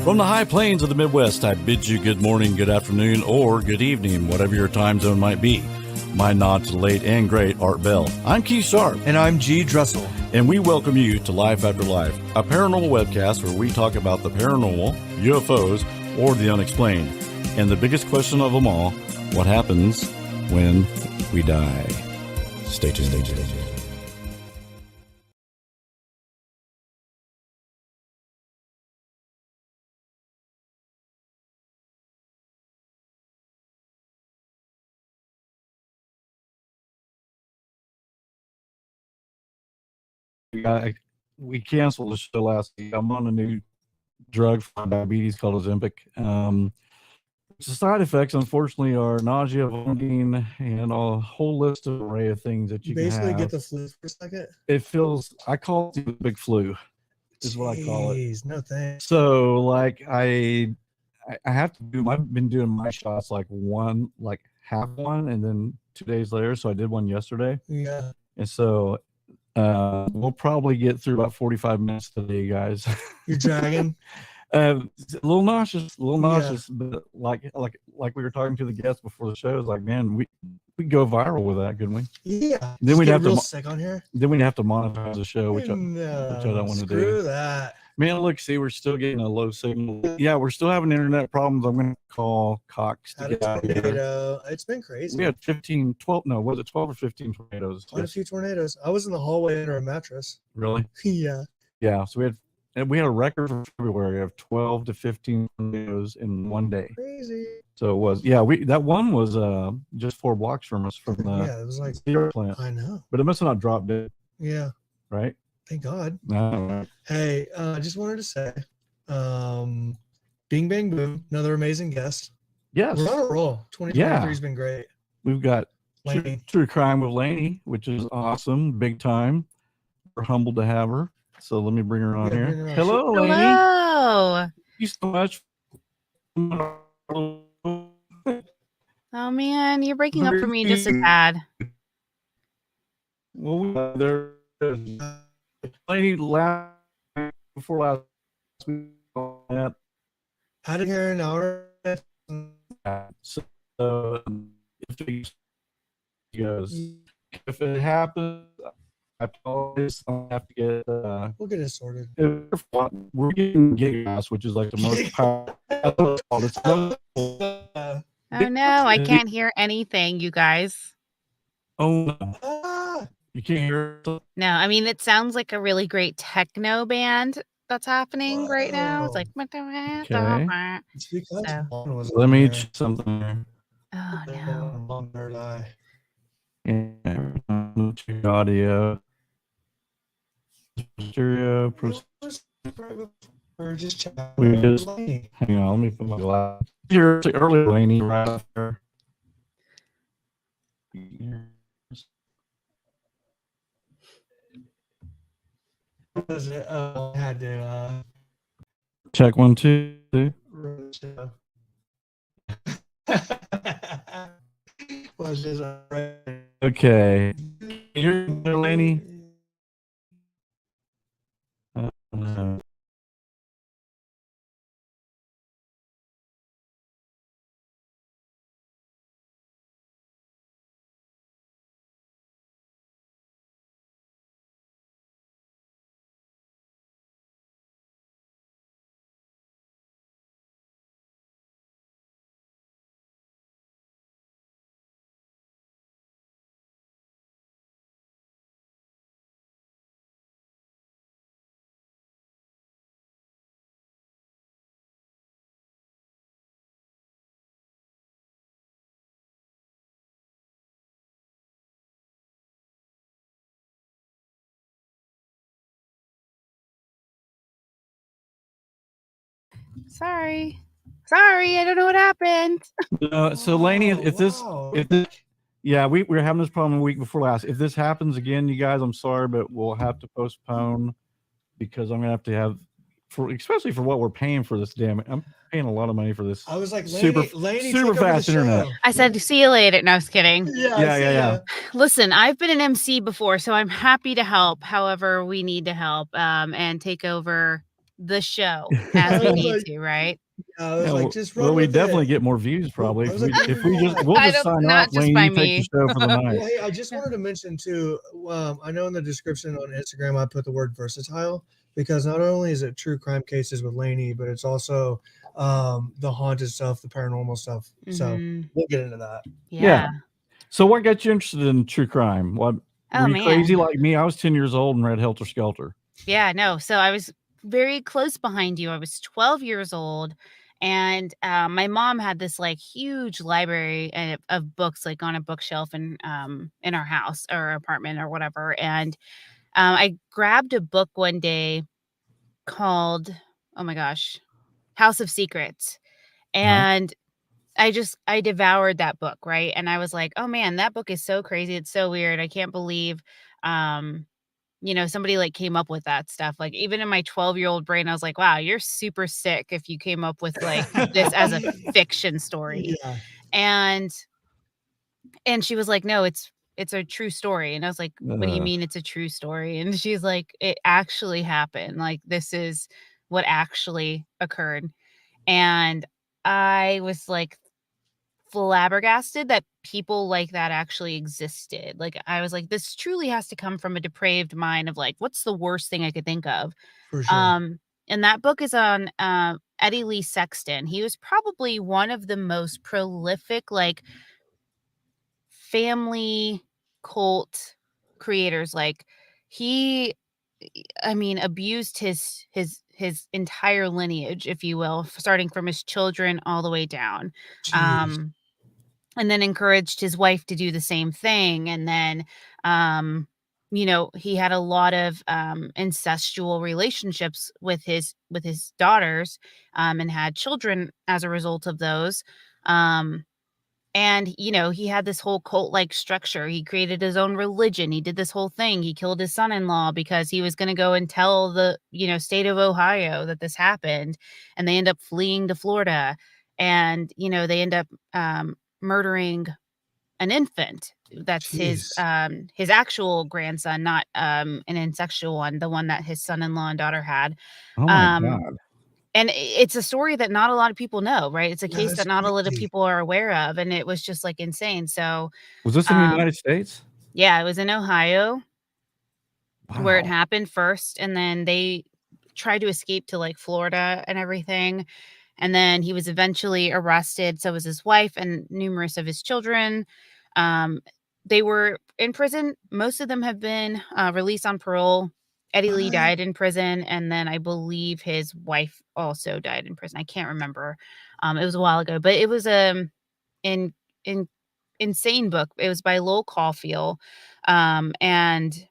From the high plains of the Midwest, I bid you good morning, good afternoon, or good evening, whatever your time zone might be. My nod to the late and great Art Bell. I'm Keith Sharp. And I'm G. Dressel. And we welcome you to Life After Life, a paranormal webcast where we talk about the paranormal, UFOs, or the unexplained. And the biggest question of them all, what happens when we die? Stay tuned. We canceled the show last week. I'm on a new drug for diabetes called Ozempic. The side effects, unfortunately, are nausea, vomiting, and a whole list of array of things that you basically can have. get the flu for a second. It feels, I call it the big flu, is what I call it. No thanks. So, like, I have to do. I've been doing my shots like half one, and then 2 days later. So I did one yesterday. Yeah. And so we'll probably get through about 45 minutes today, guys. You're dragging. A little nauseous, but like we were talking to the guests before the show, it's like, man, we go viral with that, couldn't we? Yeah. Then we'd have to sick on here. Then we'd have to monetize the show, which I don't want to do. Screw that. Man, look, see, we're still getting a low signal. Yeah, we're still having internet problems. I'm going to call Cox to get out here. It's been crazy. We had 12 or 15 tornadoes? Quite a few tornadoes. I was in the hallway under a mattress. Really? Yeah. Yeah, so we had a record for February of 12 to 15 tornadoes in one day. Crazy. So it was, that one was just 4 blocks from us from the it was like steel plant. I know. But it must have not dropped it. Yeah. Right? Thank God. No. Hey, I just wanted to say, bing, bang, boom, another amazing guest. Yes. We're on a roll. 2023 has been great. We've got Lanie. True Crime with Lanie, which is awesome, big time. We're humbled to have her. So let me bring her on here. Hello, Lanie. Hello. Thank you so much. Oh man, you're breaking up for me just a tad. Well, there is Lanie before last week. Had it here an hour. So if it happens, I apologize. I'll have to get. We'll get it sorted. We're getting gas, which is like the most powerful. Oh no, I can't hear anything, you guys. Oh, you can't hear it? No, I mean, it sounds like a really great techno band that's happening right now. It's like, okay. It's because Let me check something here. Oh no. And audio. Stereo. We're just chatting. Hang on, let me put my glass. Here earlier, Lanie, right after. Was it? I had to check 1, 2. Was just okay. You're Lanie. Sorry, I don't know what happened. So Lanie, if this, we're having this problem a week before last. If this happens again, you guys, I'm sorry, but we'll have to postpone because I'm gonna have especially for what we're paying for this. Damn it, I'm paying a lot of money for this. I was like, super fast internet. I said, see you later. No, I was kidding. Yeah. Listen, I've been an MC before, so I'm happy to help. However, we need to help and take over the show as we was need like- to, right? I was Yeah, like, well, just run well, we with definitely it. get more views probably I if was we like, if we just yeah. we'll I just don't- sign not up, just Lane. by You take the me. show for the night. Well, hey, I just wanted to mention too. I know in the description on Instagram I put the word versatile because not only is it true crime cases with Lanie, but it's also the haunted stuff, the paranormal stuff. So Mhm. we'll get into that. Yeah. So what got you interested in true crime? What Oh, were you crazy man. like me? I was 10 years old and read Helter Skelter. Yeah, no. So I was very close behind you. I was 12 years old, and my mom had this like huge library of books, like on a bookshelf in our house or apartment or whatever. And I grabbed a book one day called, oh my gosh, House of Secrets, and I devoured that book, right? And I was like, oh man, that book is so crazy. It's so weird. I can't believe um somebody like came up with that stuff. Like even in my 12-year-old brain, I was like, wow, you're super sick if you came up with like this as a fiction story. Yeah. And she was like, no, it's a true story. And I was like, what do you mean it's a true story? And she's like, it actually happened. Like this is what actually occurred. And I was like flabbergasted that people like that actually existed. Like I was like, this truly has to come from a depraved mind of like, what's the worst thing I could think of? For sure. And that book is on Eddie Lee Sexton. He was probably one of the most prolific like family cult creators. Like he I mean abused his entire lineage, if you will, starting from his children all the way down. Jeez. And then encouraged his wife to do the same thing. And then, he had a lot of incestual relationships with his daughters, and had children as a result of those. And he had this whole cult like structure. He created his own religion. He did this whole thing. He killed his son-in-law because he was going to go and tell the state of Ohio that this happened, and they end up fleeing to Florida, and they end up murdering an infant. That's Jeez. his actual grandson, not an incestual one, the one that his son-in-law and daughter had. Oh my Um, God. and it's a story that not a lot of people know, right? It's a Yeah, case that's that not a lot of crazy. people are aware of, and it was just like insane. So, Was this in the United States? yeah, it was in Ohio where it Wow. happened first, and then they tried to escape to like Florida and everything. And then he was eventually arrested. So was his wife and numerous of his children. Um, they were in prison. Most of them have been released on parole. Eddie Lee What? died in prison, and then I believe his wife also died in prison. I can't remember. It was a while ago, but it was in in insane book. It was by Lowell Caulfield, and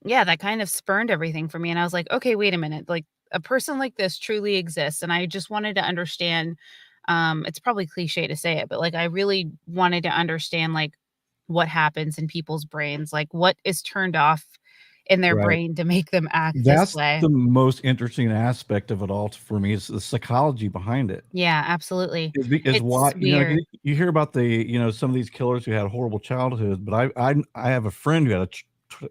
yeah, that kind of spurned everything for me. And I was like, okay, wait a minute, like a person like this truly exists, and I just wanted to understand. It's probably cliche to say it, but like I really wanted to understand like what happens in people's brains, like what is turned off in their Right. brain to make them act this That's way. the most interesting aspect of it all for me is the psychology behind it. Yeah, absolutely. Is why It's weird. you hear about some of these killers who had horrible childhoods, but I have a friend who had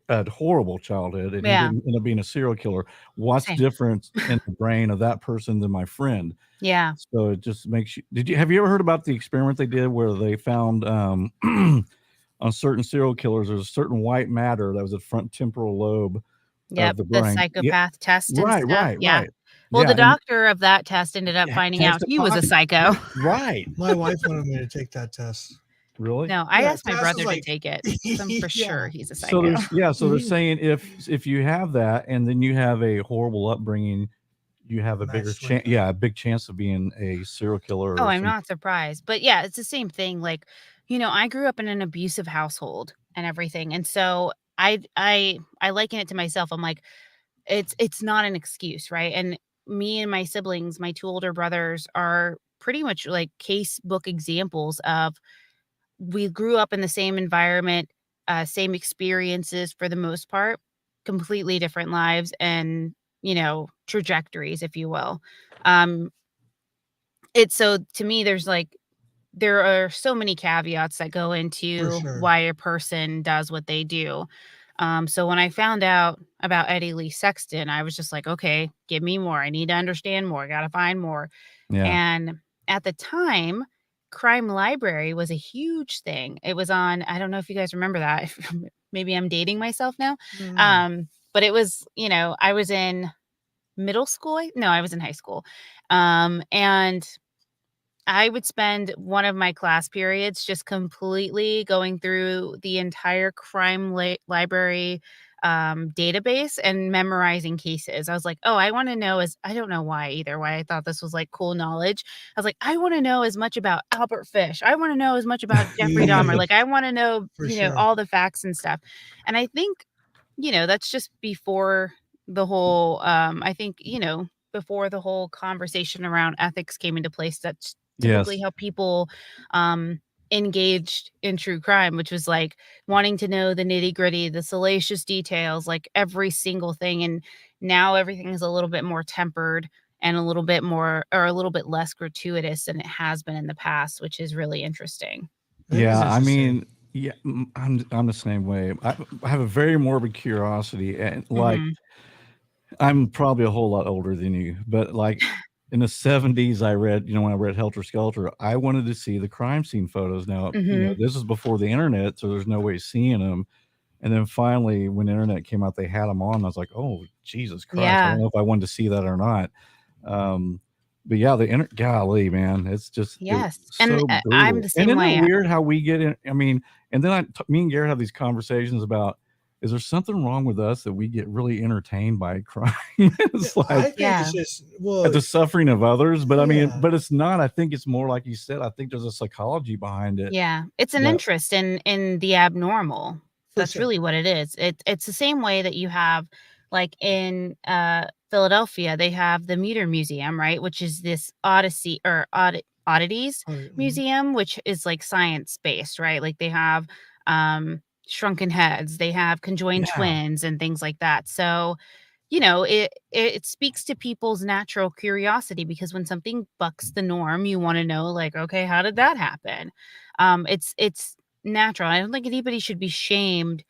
a horrible childhood and he Yeah, didn't end up being a serial killer. What's same. different in the brain of that person than my friend? Yeah. So it just makes you. Have you ever heard about the experiment they did where they found on certain serial killers there's a certain white matter that was the front temporal lobe of Yep. the The brain? Yeah, psychopath test and right, stuff. right, Yeah. right. Well, Yeah, the and doctor of that test ended up finding out tested he was a positive. psycho. Right. My wife wanted me to take that test. Really? No, I Yeah, asked my Tess brother was to like, take it because I'm for sure yeah. he's a So psycho. so they're saying if you have that and then you have a horrible upbringing, you have a bigger Matched with chance. that. Yeah, a big chance of being a serial killer Oh, or I'm some. not surprised. But yeah, it's the same thing. Like, I grew up in an abusive household and everything. And so I liken it to myself. I'm like, it's not an excuse, right? And me and my siblings, my two older brothers, are pretty much like case book examples of we grew up in the same environment, same experiences for the most part, completely different lives and, trajectories, if you will. Um, it's so to me, there are so many caveats that go For into sure. why a person does what they do. So when I found out about Eddie Lee Sexton, I was just like, okay, give me more. I need to understand more. I got to find more. Yeah. And at the time, Crime Library was a huge thing. It was on, I don't know if you guys remember that. Maybe I'm dating myself now. No. But it was, I was in middle school. No, I was in high school. And I would spend one of my class periods just completely going through the entire crime library database and memorizing cases. I was like, oh, I want to know I don't know why either, why I thought this was like cool knowledge. I was like, I want to know as much about Albert Fish. I want to know as much about Jeffrey Dahmer. Like, I want to know, For sure. all the facts and stuff. And I think, that's just before the whole, I think, before the whole conversation around ethics came into place. That's typically Yes. how people engaged in true crime, which was like wanting to know the nitty gritty, the salacious details, like every single thing. And now everything is a little bit more tempered and a little bit more or a little bit less gratuitous than it has been in the past, which is really interesting. That is Yeah, I interesting. mean, yeah, I'm the same way. I have a very morbid curiosity, and like Mhm. I'm probably a whole lot older than you, but like in the 70s, I read, when I read Helter Skelter, I wanted to see the crime scene photos. Now, Mhm. this is before the internet, so there's no way of seeing them. And then finally, when the internet came out, they had them on. I was like, oh, Jesus Christ. I Yeah. don't know if I wanted to see that or not. Um, but yeah, golly, man, it's Yes. And so I'm brutal. the And same isn't it way. weird how we get in? I mean, and then me and Garrett have these conversations about, is there something wrong with us that we get really entertained by crime? It's I like think Yeah. it's just at the suffering of others. But I mean, yeah. but it's not. I think it's more like you said. I think there's a psychology behind it Yeah, it's an that, interest in the abnormal. For That's sure. really what it is. It's the same way that you have, like in Philadelphia, they have the Meter Museum, right? Which is this oddities museum, which is like science based, right? Like they have shrunken heads, they have conjoined yeah, twins and things like that. So it speaks to people's natural curiosity because when something bucks the norm, you want to know, like, okay, how did that happen? It's natural. I don't think anybody should be shamed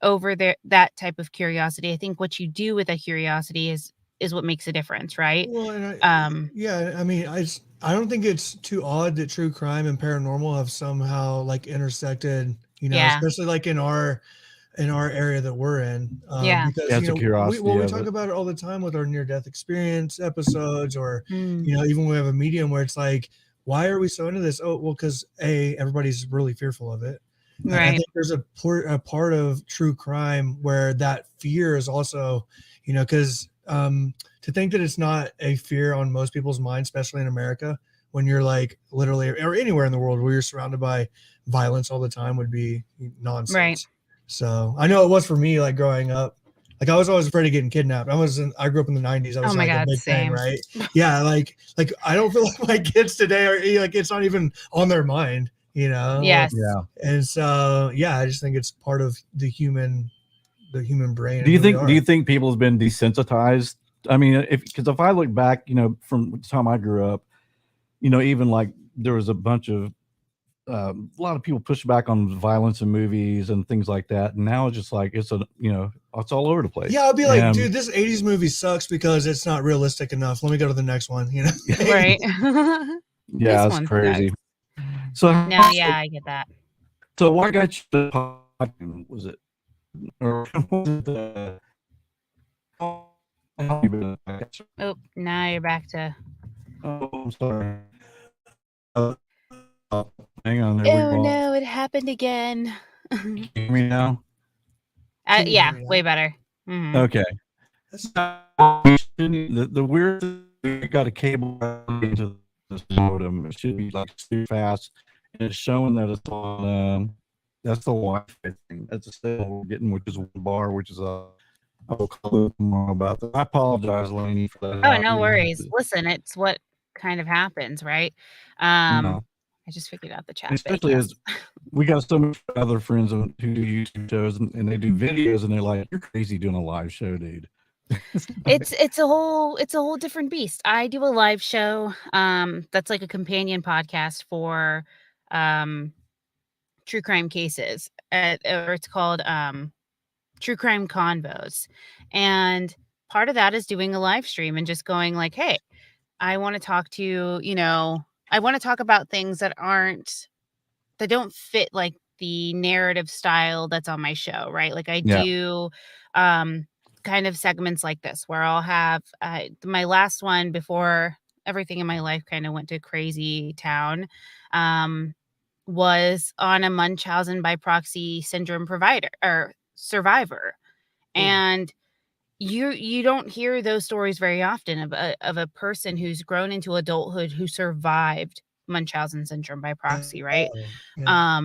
over that type of curiosity. I think what you do with that curiosity is what makes a difference, right? Well, and Um, I mean, I don't think it's too odd that true crime and paranormal have somehow like intersected, yeah, especially like in our area that we're in, yeah, because yeah, it's a curiosity we of talk it. about it all the time with our near death experience episodes, or mm, even we have a medium where it's like, why are we so into this? Oh, well, because everybody's really fearful of it, and I right, think there's a part of true crime where that fear is also, because to think that it's not a fear on most people's minds, especially in America, when you're like literally or anywhere in the world where you're surrounded by violence all the time, would be right. nonsense. So I know it was for me, like growing up. Like I was always afraid of getting kidnapped. I grew up in the '90s. That Oh was my like a God, big thing, same. right? Yeah, like I don't feel like my kids today are like it's not even on their mind, Yes. Yeah. and so yeah, I just think it's part of the human brain Do and you who we think do are. you think people have been desensitized? I mean, if I look back, from the time I grew up, even like there was a bunch of a lot of people push back on violence in movies and things like that. And now it's just like it's all over the place. Yeah, I'll be like, And dude, this '80s movie sucks because it's not realistic enough. Let me go to the next one. Right. yeah, This it's one crazy. sucks. So No, yeah, I get that. so what got you to podcast? Was it or was it how long you been in the podcast? Oh, now you're back to. Oh, I'm sorry. Uh, hang on, there we Oh go. no, it happened again. Can you hear me now? Can you hear Yeah, me way now? better. Hmm. Okay. That's The weird we got a cable into this modem. It should be like super fast, and it's showing that it's on. That's the Wi-Fi thing. That's the signal we're getting, which is one bar, which is I will call it tomorrow about that. I apologize, Lanie, for that Oh, no happening. worries. Listen, it's what kind of happens, right? No, I just figured out the and chat bit. especially Yes. as we got so many other friends who do YouTube shows and they do videos, and they're like, "You're crazy doing a live show, dude." It's a whole different beast. I do a live show that's like a companion podcast for um true crime cases. Or it's called true crime convos. And part of that is doing a live stream and just going like, hey, I want to talk to, I want to talk about things that don't fit like the narrative style that's on my show, right? Like I Yeah. do kind of segments like this where I'll have my last one before everything in my life kind of went to crazy town was on a Munchausen by proxy syndrome provider or survivor. And you don't hear those stories very often of a person who's grown into adulthood who survived Munchausen syndrome by proxy, right? Yeah.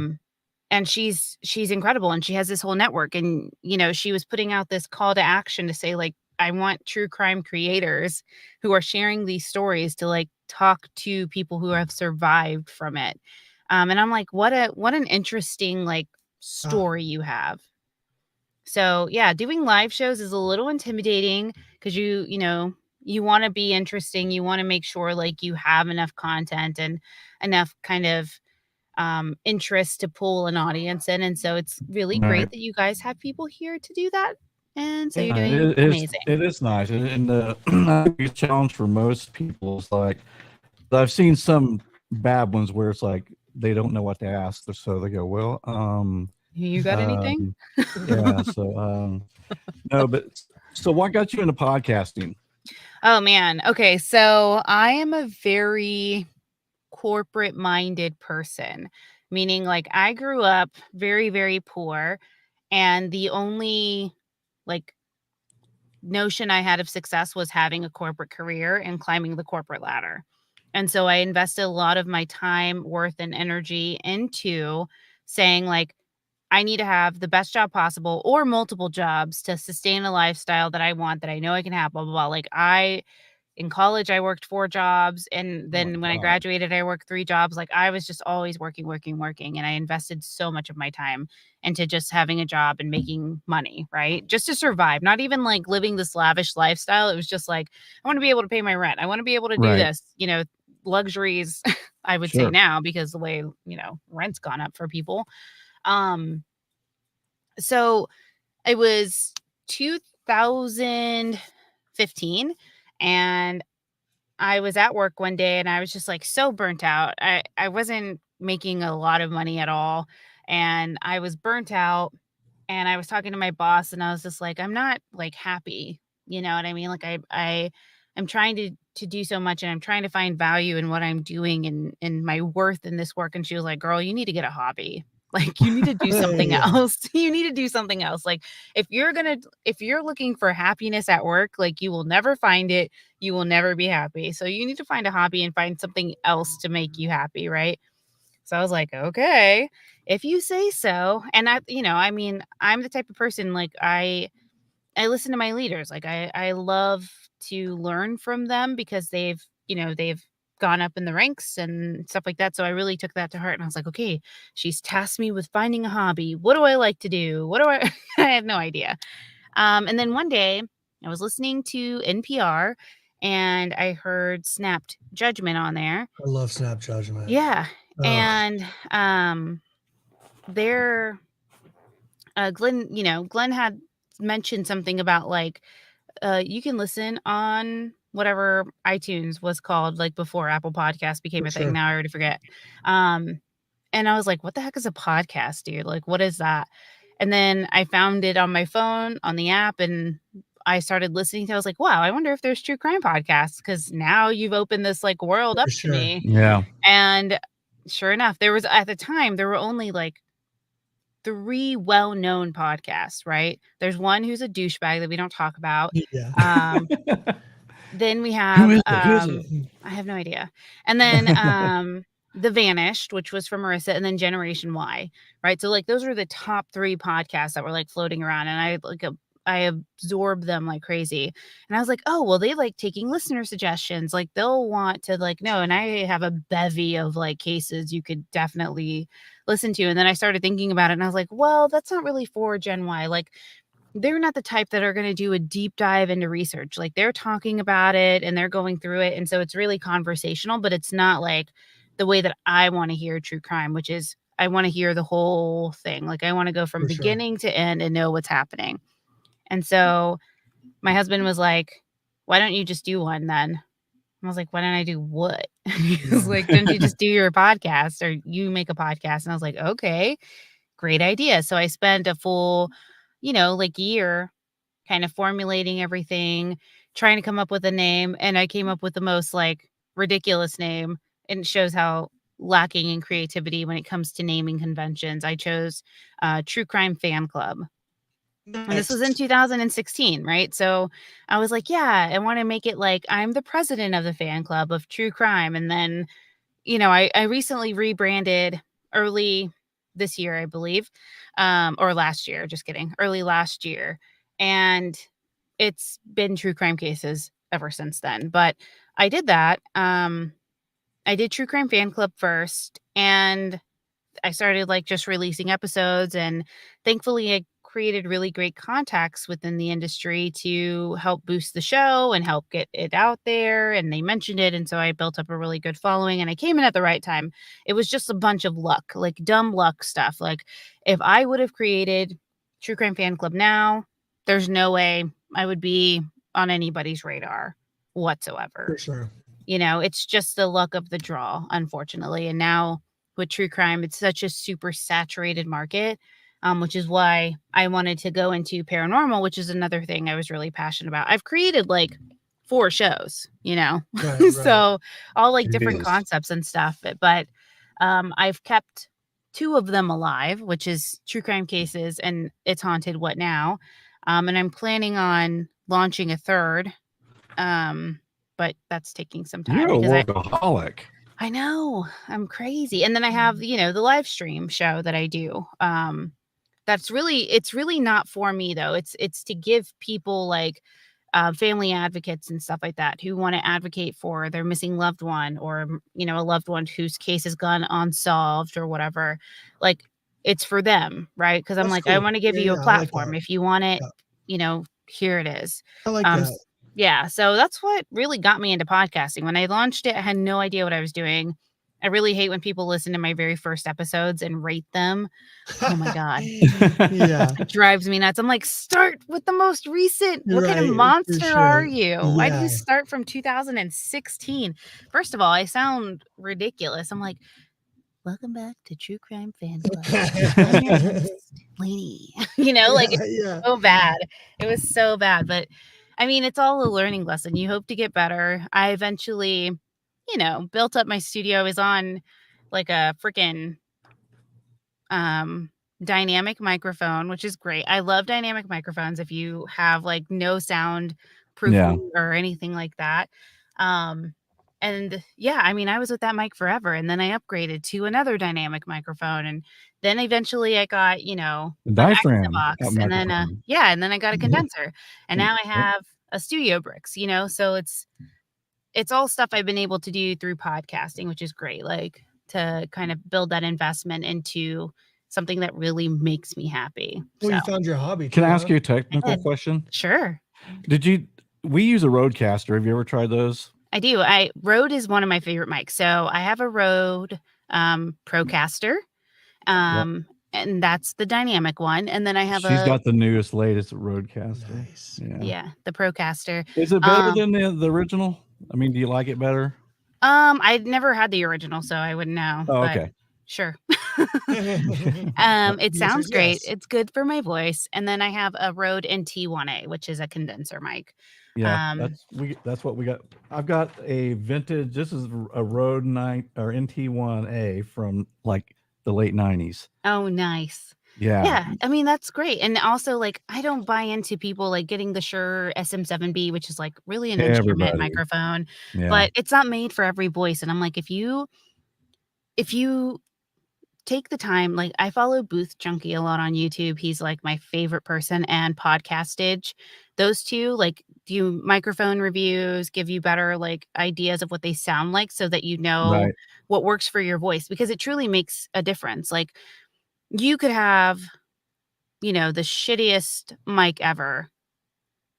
And she's incredible, and she has this whole network, and she was putting out this call to action to say like, I want true crime creators who are sharing these stories to like talk to people who have survived from it. And I'm like, what an interesting like story you have. So yeah, doing live shows is a little intimidating because you want to be interesting. You want to make sure like you have enough content and enough kind of interest to pull an audience in. And so it's really Right. great that you guys have people here to do that. And so you're Yeah, doing amazing. it is nice. And the biggest challenge for most people is like, I've seen some bad ones where it's like they don't know what to ask. So they go, well, You got anything? yeah. So, no, but so what got you into podcasting? Oh man. Okay. So I am a very corporate minded person, meaning like I grew up very, very poor. And the only like notion I had of success was having a corporate career and climbing the corporate ladder. And so I invested a lot of my time, worth, and energy into saying like, I need to have the best job possible or multiple jobs to sustain a lifestyle that I want, that I know I can have, blah, blah, blah. Like in college, I worked 4 jobs. And then when I graduated, I worked 3 jobs. Like I was just always working. And I invested so much of my time into just having a job and making money, right? Just to survive, not even like living this lavish lifestyle. It was just like, I want to be able to pay my rent. I want to be able to do this, luxuries, I would say now, because the way, rent's gone up for people. So it was 2015 and I was at work one day and I was just like so burnt out. I wasn't making a lot of money at all. And I was burnt out and I was talking to my boss and I was just like, I'm not like happy. You know what I mean? Like I'm trying to do so much and I'm trying to find value in what I'm doing and in my worth in this work. And she was like, girl, you need to get a hobby. Like you need to do something else. You need to do something else. Like if you're looking for happiness at work, like you will never find it. You will never be happy. So you need to find a hobby and find something else to make you happy. Right. So I was like, okay, if you say so. And I'm the type of person, like I listen to my leaders. Like I love to learn from them because they've gone up in the ranks and stuff like that. So I really took that to heart and I was like, okay, she's tasked me with finding a hobby. What do I like to do? I had no idea. And then one day I was listening to NPR and I heard Snapped Judgment on there. I love Snap Judgment. Yeah. And Glenn had mentioned something about like you can listen on whatever iTunes was called, like before Apple Podcast became a thing. Now I already forget. And I was like, what the heck is a podcast, dude? Like, what is that? And then I found it on my phone on the app and I started listening to it. I was like, wow, I wonder if there's true crime podcasts because now you've opened this like world up to me. Yeah. And sure enough, at the time, there were only like 3 well-known podcasts, right? There's one who's a douchebag that we don't talk about. Yeah. Then we have, Who is it? I have no idea. And then The Vanished, which was from Marissa, and then Generation Y, right? So like those were the top 3 podcasts that were like floating around, and I absorbed them like crazy. And I was like, oh, well, they like taking listener suggestions. Like they'll want to like know. And I have a bevy of like cases you could definitely listen to. And then I started thinking about it and I was like, well, that's not really for Gen Y. Like they're not the type that are going to do a deep dive into research. Like they're talking about it and they're going through it. And so it's really conversational, but it's not like the way that I want to hear true crime, which is I want to hear the whole thing. Like I want to go from For sure. beginning to end and know what's happening. And so my husband was like, why don't you just do one then? I was like, why don't I do what? He was Yeah. like, don't you just do your podcast or you make a podcast? And I was like, okay, great idea. So I spent a full, like year kind of formulating everything, trying to come up with a name. And I came up with the most like ridiculous name. And it shows how lacking in creativity when it comes to naming conventions. I chose True Crime Fan Club. And this was in 2016, right? So I was like, yeah, I want to make it like I'm the president of the fan club of true crime. And then, I recently rebranded early this year, I believe, or last year, just kidding, early last year. And it's been True Crime Cases ever since then. But I did that. I did True Crime Fan Club first, and I started like just releasing episodes, and thankfully I created really great contacts within the industry to help boost the show and help get it out there. And they mentioned it. And so I built up a really good following and I came in at the right time. It was just a bunch of luck, like dumb luck stuff. Like if I would have created True Crime Fan Club now, there's no way I would be on anybody's radar whatsoever. For sure. It's just the luck of the draw, unfortunately. And now with true crime, it's such a super saturated market, which is why I wanted to go into paranormal, which is another thing I was really passionate about. I've created like 4 shows, Right. so all like different Jeez. concepts and stuff. But I've kept 2 of them alive, which is True Crime Cases and It's Haunted, What Now? And I'm planning on launching a third. But that's taking some time You're a because workaholic. I know I'm crazy. And then I have, the live stream show that I do. It's really not for me though. It's to give people like family advocates and stuff like that who want to advocate for their missing loved one or, a loved one whose case has gone unsolved or whatever. Like it's for them, right? Because I'm That's I cool. want to give Yeah, you a yeah, I like platform. that. If you want it, Yeah. Here it is. I like Um, that. Yeah, so that's what really got me into podcasting. When I launched it, I had no idea what I was doing. I really hate when people listen to my very first episodes and rate them. Oh my God. Yeah. It drives me nuts. I'm like, start with the most recent. What kind Right, of for monster are sure. you? Why do Yeah. you start from 2016? First of all, I sound ridiculous. I'm like, welcome back to True Crime Fan Club. I'm your host, Lanie. Yeah. So bad. It was so bad. But I mean, it's all a learning lesson. You hope to get better. I eventually, built up my studio. I was on like a freaking dynamic microphone, which is great. I love dynamic microphones if you have like no sound proofing or anything like that. And yeah, I mean, I was with that mic forever, and then I upgraded to another dynamic microphone, and then eventually I got, an Diaphragm box, and then and then I got a condenser, and now I have a Studio Bricks, so it's all stuff I've been able to do through podcasting, which is great, like to kind of build that investment into something that really makes me happy. Well, you So, found your hobby. Can too, I ask huh? you a technical did. question? Sure. We use a Rodecaster. Have you ever tried those? I do. Rode is one of my favorite mics. So I have a Rode Procaster. And that's the dynamic one. And then I have She's got the newest, latest Rodecaster. Nice. Yeah, the Procaster. Is it better than the original? I mean, do you like it better? I'd never had the original, so I wouldn't know. Oh, but okay. Sure. The It answer sounds is great. yes. It's good for my voice. And then I have a Rode NT1A, which is a condenser mic. Yeah, that's what we got. I've got a vintage. This is a Rode NT1A from like the late 90s. Oh, nice. Yeah. Yeah, I mean, that's great. And also, like, I don't buy into people like getting the Shure SM7B, which is like really an instrument Everybody. microphone, Yeah. but it's not made for every voice. And I'm like, if you take the time, like I follow Booth Junkie a lot on YouTube. He's like my favorite person, and Podcastage. Those two like do microphone reviews, give you better like ideas of what they sound like so that you know Right. what works for your voice, because it truly makes a difference. Like you could have, the shittiest mic ever,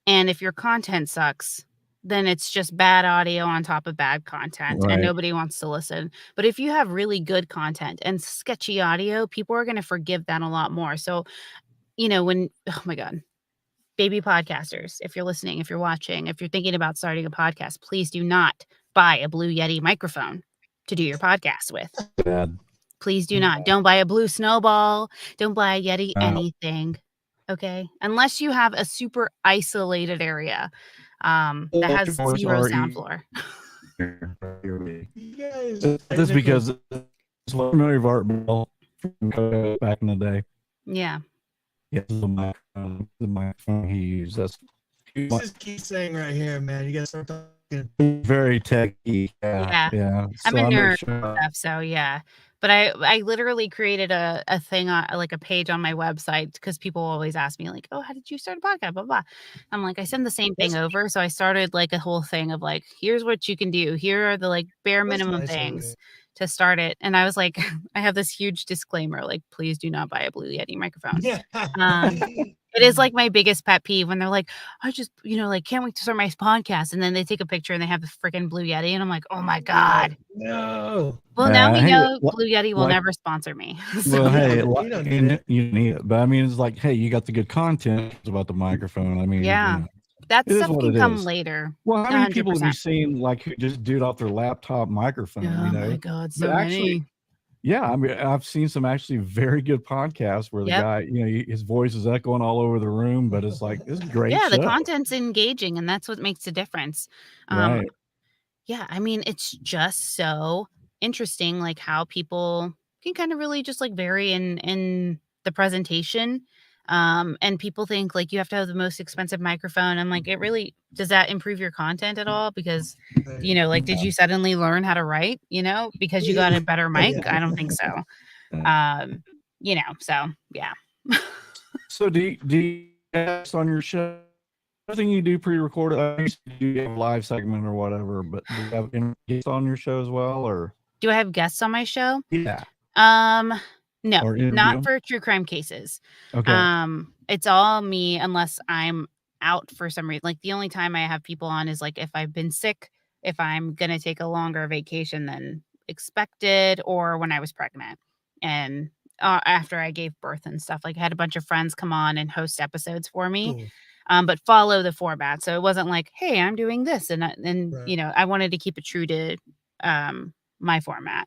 and if your content sucks, then it's just bad audio on top of bad content and Right. nobody wants to listen. But if you have really good content and sketchy audio, people are going to forgive that a lot more. So, when, oh my God, baby podcasters, if you're listening, if you're watching, if you're thinking about starting a podcast, please do not buy a Blue Yeti microphone to do your podcast with. Bad. Please do not. Don't buy a Blue Snowball. Don't buy a Yeti No. anything. Okay? Unless you have a super isolated area that has zero sound floor. This because it's familiar of Art Bell from back in the day. Yeah. Yeah, the microphone he used. That's He just keeps saying right here, man. You gotta start talking. very techy. Yeah. I'm a I make nerd sure- and stuff, so yeah. But I literally created a thing on like a page on my website because people always ask me like, oh, how did you start a podcast? Blah, blah. I'm like, I send the same thing over. So I started like a whole thing of like, here's what you can do. Here are the like bare minimum nice of things it. to start it. And I was like, I have this huge disclaimer, like, please do not buy a Blue Yeti microphone. Yeah. It is like my biggest pet peeve when they're like, I just, like, can't wait to start my podcast. And then they take a picture and they have the freaking Blue Yeti. And I'm like, oh my God. No. Well, now we hey, know Blue Yeti will like- never sponsor me. So- Well, hey, you don't need it. you need it, but I mean, it's like, hey, you got the good content about the microphone. I mean, Yeah. That It is stuff what can it come is. later. Well, how many people have you 100%. seen like who just do it off their laptop microphone? Oh you know, my God, so But actually, many. yeah, I mean, I've seen some actually very good podcasts where the Yep. guy, his voice is echoing all over the room, but it's like this is a great. Yeah, the show. content's engaging, and that's what makes a difference. Right. Yeah, I mean, it's just so interesting, like how people can kind of really just like vary in the presentation. And people think like you have to have the most expensive microphone. I'm like, does that improve your content at all? Because, like, did you suddenly learn how to write, because you got a better mic? I don't think so. So yeah. So do you guys on your show? Everything you do pre-recorded. I used to do a live segment or whatever, but do you have any guests on your show as well, or Do I have guests on my show? yeah? No, Or interview not them? for true crime cases. Okay. It's all me unless I'm out for some reason. Like the only time I have people on is like if I've been sick, if I'm gonna take a longer vacation than expected, or when I was pregnant and after I gave birth and stuff. Like I had a bunch of friends come on and host episodes for me. Cool. But follow the format. So it wasn't like, hey, I'm doing this, and Right. I wanted to keep it true to my format.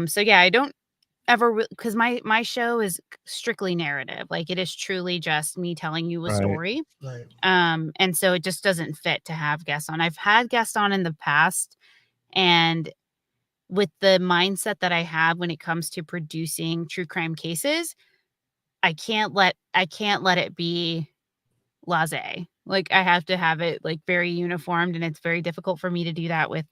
So yeah, I don't ever because my show is strictly narrative. Like it is truly just me telling you a Right. story. Right. And so it just doesn't fit to have guests on. I've had guests on in the past, and with the mindset that I have when it comes to producing true crime cases, I can't let it be laissez. Like I have to have it like very uniformed, and it's very difficult for me to do that with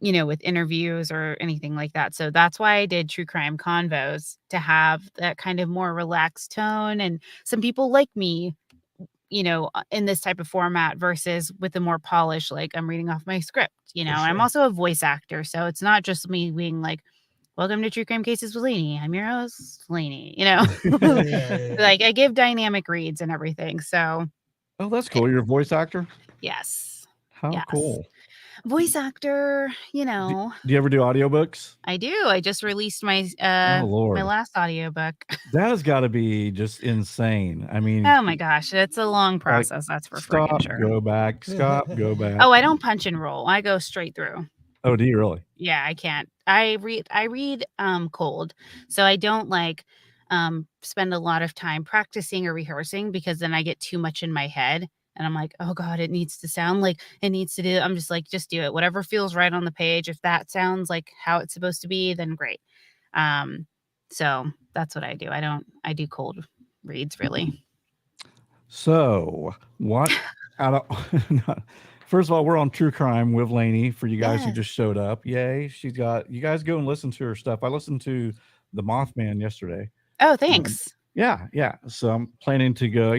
with interviews or anything like that. So that's why I did true crime convos, to have that kind of more relaxed tone. And some people like me, in this type of format versus with the more polished, like I'm reading off my script, For I'm sure. also a voice actor. So it's not just me being like, welcome to True Crime Cases with Lanie. I'm your host, Lanie, Yeah. like I give dynamic reads and everything. So Oh, that's cool. You're a voice actor. yes, How Yes. cool. voice actor, Do you ever do audiobooks? I do. I just released my Oh Lord, my last audiobook. that has got to be just insane. I mean, Oh my gosh, it's a long process. That's for freaking stop, sure. go back, stop, go back. Oh, I don't punch and roll. I go straight through. Oh, do you really? Yeah, I can't. I read cold. So I don't like spend a lot of time practicing or rehearsing, because then I get too much in my head and I'm like, "Oh god, it needs to sound like it needs to do." I'm just like, "Just do it. Whatever feels right on the page. If that sounds like how it's supposed to be, then great." So that's what I do. I do cold reads really. So what out of first of all, we're on True Crime with Lanie for you guys who Yes. just showed up. Yay. She's got you guys go and listen to her stuff. I listened to The Mothman yesterday. Oh, thanks. Yeah. So I'm planning to go,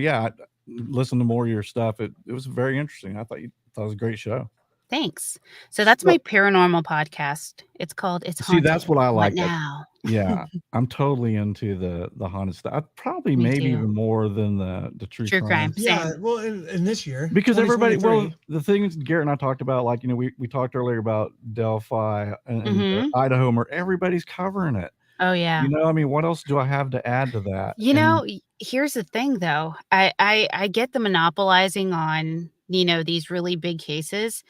listen to more of your stuff. It was very interesting. I thought it was a great show. Thanks. So that's my paranormal podcast. It's called It's See, Haunted. that's what I like. What now? Yeah, I'm totally into the haunted stuff. I probably Me maybe too. even more than the true True crime. Yeah, Same. well, in this year, because everybody. Well, 2023, the things Garrett and I talked about, like we talked earlier about Delphi and Mhm. Idaho, where everybody's covering it. Oh yeah. You know, I mean, what else do I have to add to that? You And know, here's the thing though. I get the monopolizing on, these really big cases.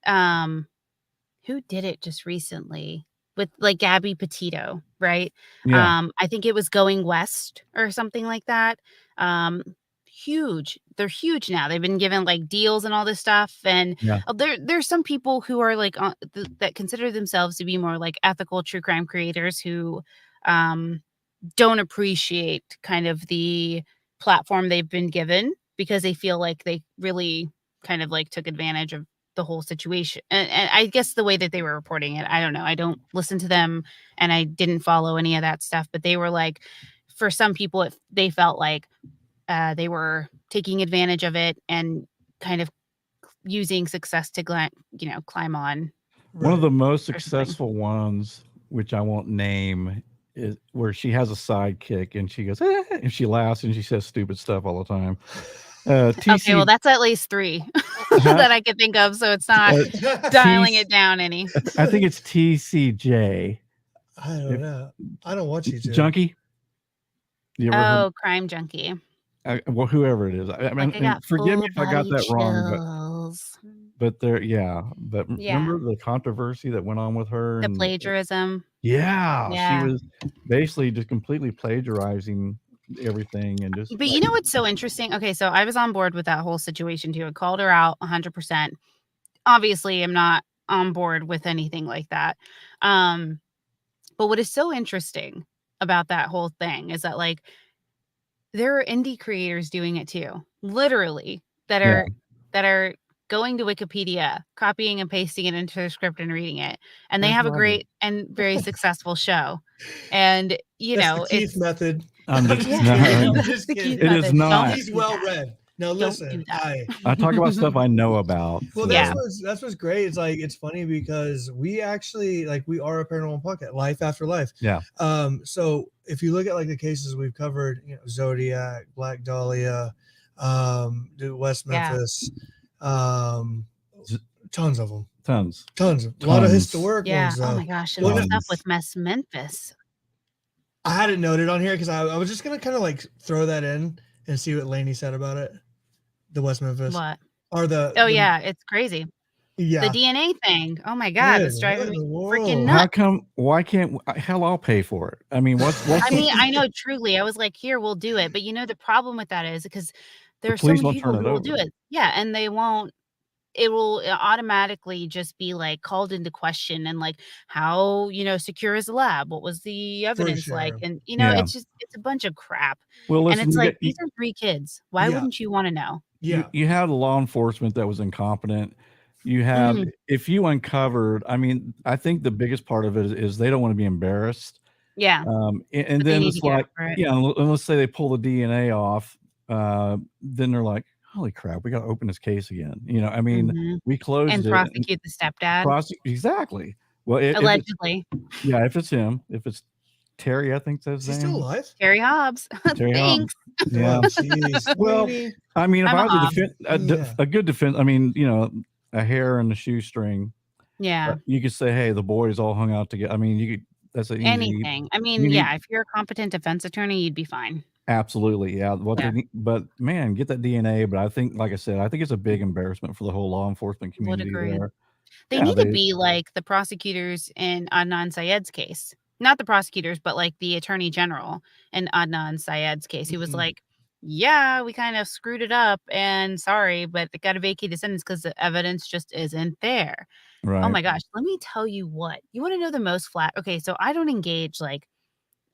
Who did it just recently with like Gabby Petito, right? yeah, I think it was Going West or something like that. Um, huge. They're huge now. They've been given like deals and all this stuff. And yeah, there's some people who are like that consider themselves to be more like ethical true crime creators who um, don't appreciate kind of the platform they've been given because they feel like they really kind of like took advantage of the whole situation. And I guess the way that they were reporting it, I don't know. I don't listen to them and I didn't follow any of that stuff, but they were like, for some people, they felt like they were taking advantage of it and kind of using success to, climb on one of right. the most or something. successful ones, which I won't name, is where she has a sidekick and she goes, and she laughs and she says stupid stuff all the time. Okay, well, TC, that's at least 3 that I could think of, so it's not dialing it down any. I think it's TCJ. I don't know. I don't watch YouTube. Junkie. You ever heard? Oh, Crime Junkie. Well, whoever it is. I mean, Like, I and got forgive me full if I got body that wrong, chills. but there, yeah. But Yeah. remember the controversy that went on with her The and plagiarism. yeah, she Yeah. was basically just completely plagiarizing everything and just But you know what's so interesting? Okay, so I was on board with that whole situation too. I called her out 100%. Obviously, I'm not on board with anything like that. But what is so interesting about that whole thing is that like there are indie creators doing it too. Literally that Yeah. are going to Wikipedia, copying and pasting it into their script and reading it. And they That's have a what I do. great and very successful show. And That's the Keith method. I'm I'm just, just no, kidding. I'm That's just the kidding. Keith it is method. not. Don't He's do well that. read. Now Don't listen, do that. I talk about stuff I know about. Well, so- Yeah. that's what's great. It's like it's funny because we actually like we are a paranormal podcast, life after life. Yeah. So if you look at like the cases we've covered, Zodiac, Black Dahlia, West Yeah. Memphis, tons of them, Tons. a lot of historic Yeah. ones. Oh Though my gosh. And Well, the Tons. stuff with Memphis. I had it noted on here because I was just gonna kind of like throw that in and see what Lanie said about it. The West Memphis What? or the Oh yeah, it's crazy. yeah. The DNA thing. Oh my god, Dude, that's driving what me in the freaking world? How nuts. come? Why can't? Hell, I'll pay for it. I mean, what's I mean, I know truly. I was like, here, we'll do it. But the problem with that is because there are so police many won't people turn who it will do over. it. Yeah, and they won't. It will automatically just be like called into question and like how secure is the lab? What was the evidence like? sure. And Yeah. it's a bunch of crap. Well, And listen, it's you like get- these are 3 kids. Why Yeah. wouldn't you want to know? Yeah. you had law enforcement that was incompetent. You have, if you uncovered, I mean, I think the biggest part of it is they don't want to be embarrassed. Yeah. And But they then need it's to get like, over it. yeah, and let's say they pull the DNA off, then they're like, holy crap, we got to open this case again. I mean, Mhm. we closed And it. prosecute the stepdad. Exactly. Well, Allegedly. if it's him, if it's Terry, I think that's Is his he still name. alive? Terry Hobbs. Terry Hobbs. Thanks. Yeah. Oh, jeez. Well, Lanie. I mean, if I'm I a was Hobbs. a good defense, I mean, a hair and a shoestring, Yeah. you could say, hey, the boys all hung out together. I mean, you could. That's an easy. Anything. I mean, you need- yeah, if you're a competent defense attorney, you'd be fine. Absolutely, yeah. What Yeah. they need, but man, get that DNA. But I think, like I said, I think it's a big embarrassment for the whole law enforcement Would community agree. there. They Yeah, need to be like the prosecutors in Adnan Syed's case. Not the prosecutors, but like the attorney general in Adnan Syed's case. He was Mhm. like, yeah, we kind of screwed it up and sorry, but they got to vacate the sentence because the evidence just isn't there. right. Oh my gosh. Let me tell you what. You want to know the most flat? Okay, so I don't engage like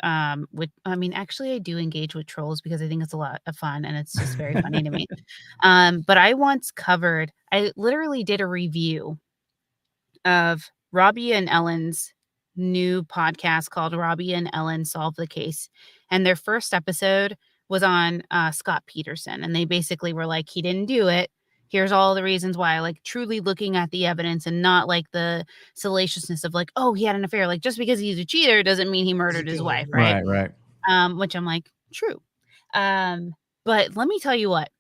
actually I do engage with trolls because I think it's a lot of fun and it's just very funny to me. But I literally did a review of Robbie and Ellen's new podcast called Robbie and Ellen Solve the Case. And their first episode was on Scott Peterson. And they basically were like, he didn't do it. here's all the reasons why, like truly looking at the evidence and not like the salaciousness of like, oh, he had an affair. Like just because he's a cheater doesn't mean he murdered his killer, wife, yeah. right? Right. Which I'm like, true. But let me tell you what,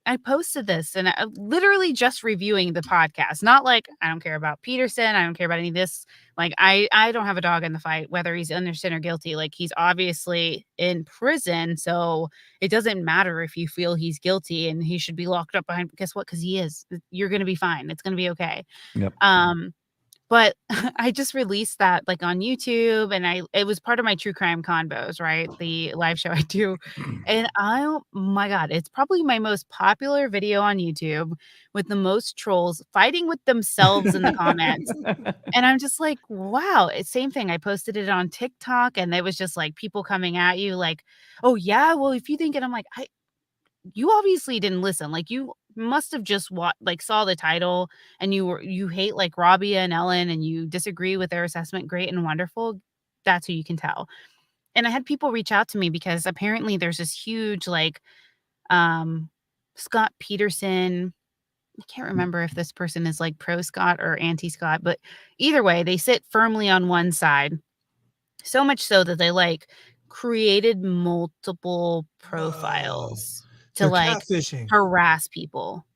I posted this and I literally just reviewing the podcast, not like I don't care about Peterson. I don't care about any of this. Like I don't have a dog in the fight, whether he's innocent or guilty. Like he's obviously in prison. So it doesn't matter if you feel he's guilty and he should be locked up behind, guess what? Cause he is, you're going to be fine. It's going to be okay. Yep. But I just released that like on YouTube and it was part of my true crime convos, right? The live show I do. And oh my God, it's probably my most popular video on YouTube with the most trolls fighting with themselves in the comments. And I'm just like, wow, same thing. I posted it on TikTok and it was just like people coming at you like, oh yeah, well, if you think it, I'm like, you obviously didn't listen. Like you must have just saw the title and you hate like Rabia and Ellen and you disagree with their assessment. Great and wonderful. That's who you can tell. And I had people reach out to me because apparently there's this huge Scott Peterson. I can't remember if this person is like pro Scott or anti Scott, but either way, they sit firmly on one side. So much so that they like created multiple profiles to They're like catfishing. harass people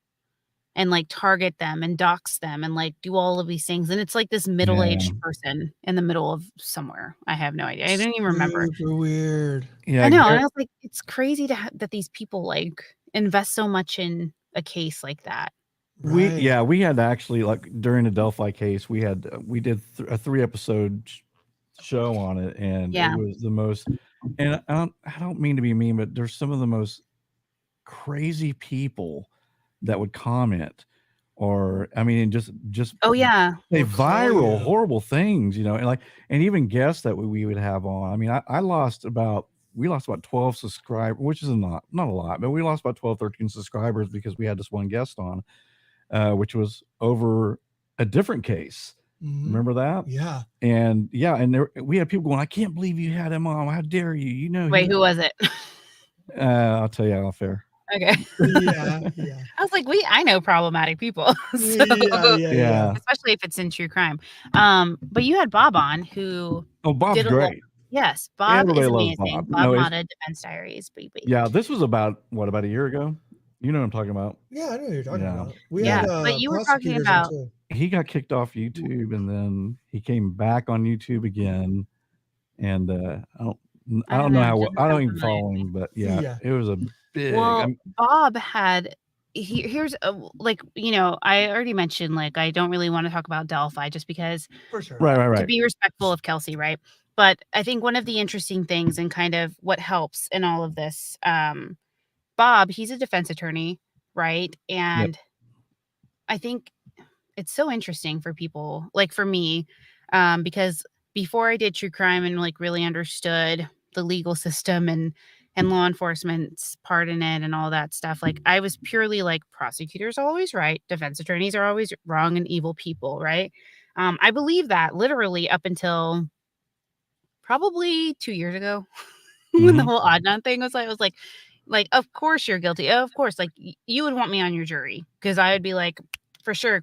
and like target them and dox them and like do all of these things. And it's like this middle-aged person in the middle of somewhere. I have no idea. I don't even remember. Super weird. Yeah. I know. And Garrett, I was like, it's crazy that these people like invest so much in a case like that. Right. we had actually like during the Delphi case, we did a 3-episode show on it, and Yeah. it was the most. And I don't mean to be mean, but there's some of the most crazy people that would comment, or I mean, just Oh yeah. say Or call viral you. horrible things, and even guests that we would have on. I mean, we lost about 12 subscribers, which is not a lot, but we lost about 12, 13 subscribers because we had this one guest on, which was over a different case. Mhm. Remember that? Yeah. And we had people going, I can't believe you had him on. How dare you? Wait, who was it? I'll tell you off air. Okay. Yeah. I was like, I know problematic people. So, Yeah. especially if it's in true crime. But you had Bob on who Bob's did a lot. great. Yes, Bob Everybody is loves amazing. Bob. Bob Mata, Defense Diaries, baby. Yeah, this was about a year ago. You know what I'm talking about. Yeah, I know what you're talking about. Yeah, but you were talking about. He got kicked off YouTube, and then he came back on YouTube again. And I don't know how. I don't even follow him, but yeah, it was a big. Well, Bob had. Here's I already mentioned like I don't really want to talk about Delphi just because for sure. Right. To be respectful of Kelsey, right? But I think one of the interesting things and kind of what helps in all of this, Bob, he's a defense attorney, right? And I think it's so interesting for people, like for me, because before I did true crime and like really understood the legal system and law enforcement's part in it and all that stuff, like I was purely like prosecutors are always right, defense attorneys are always wrong and evil people, right? I believe that literally up until probably 2 years ago when the whole Adnan thing was like, of course you're guilty. Of course, like you would want me on your jury because I would be like, for sure,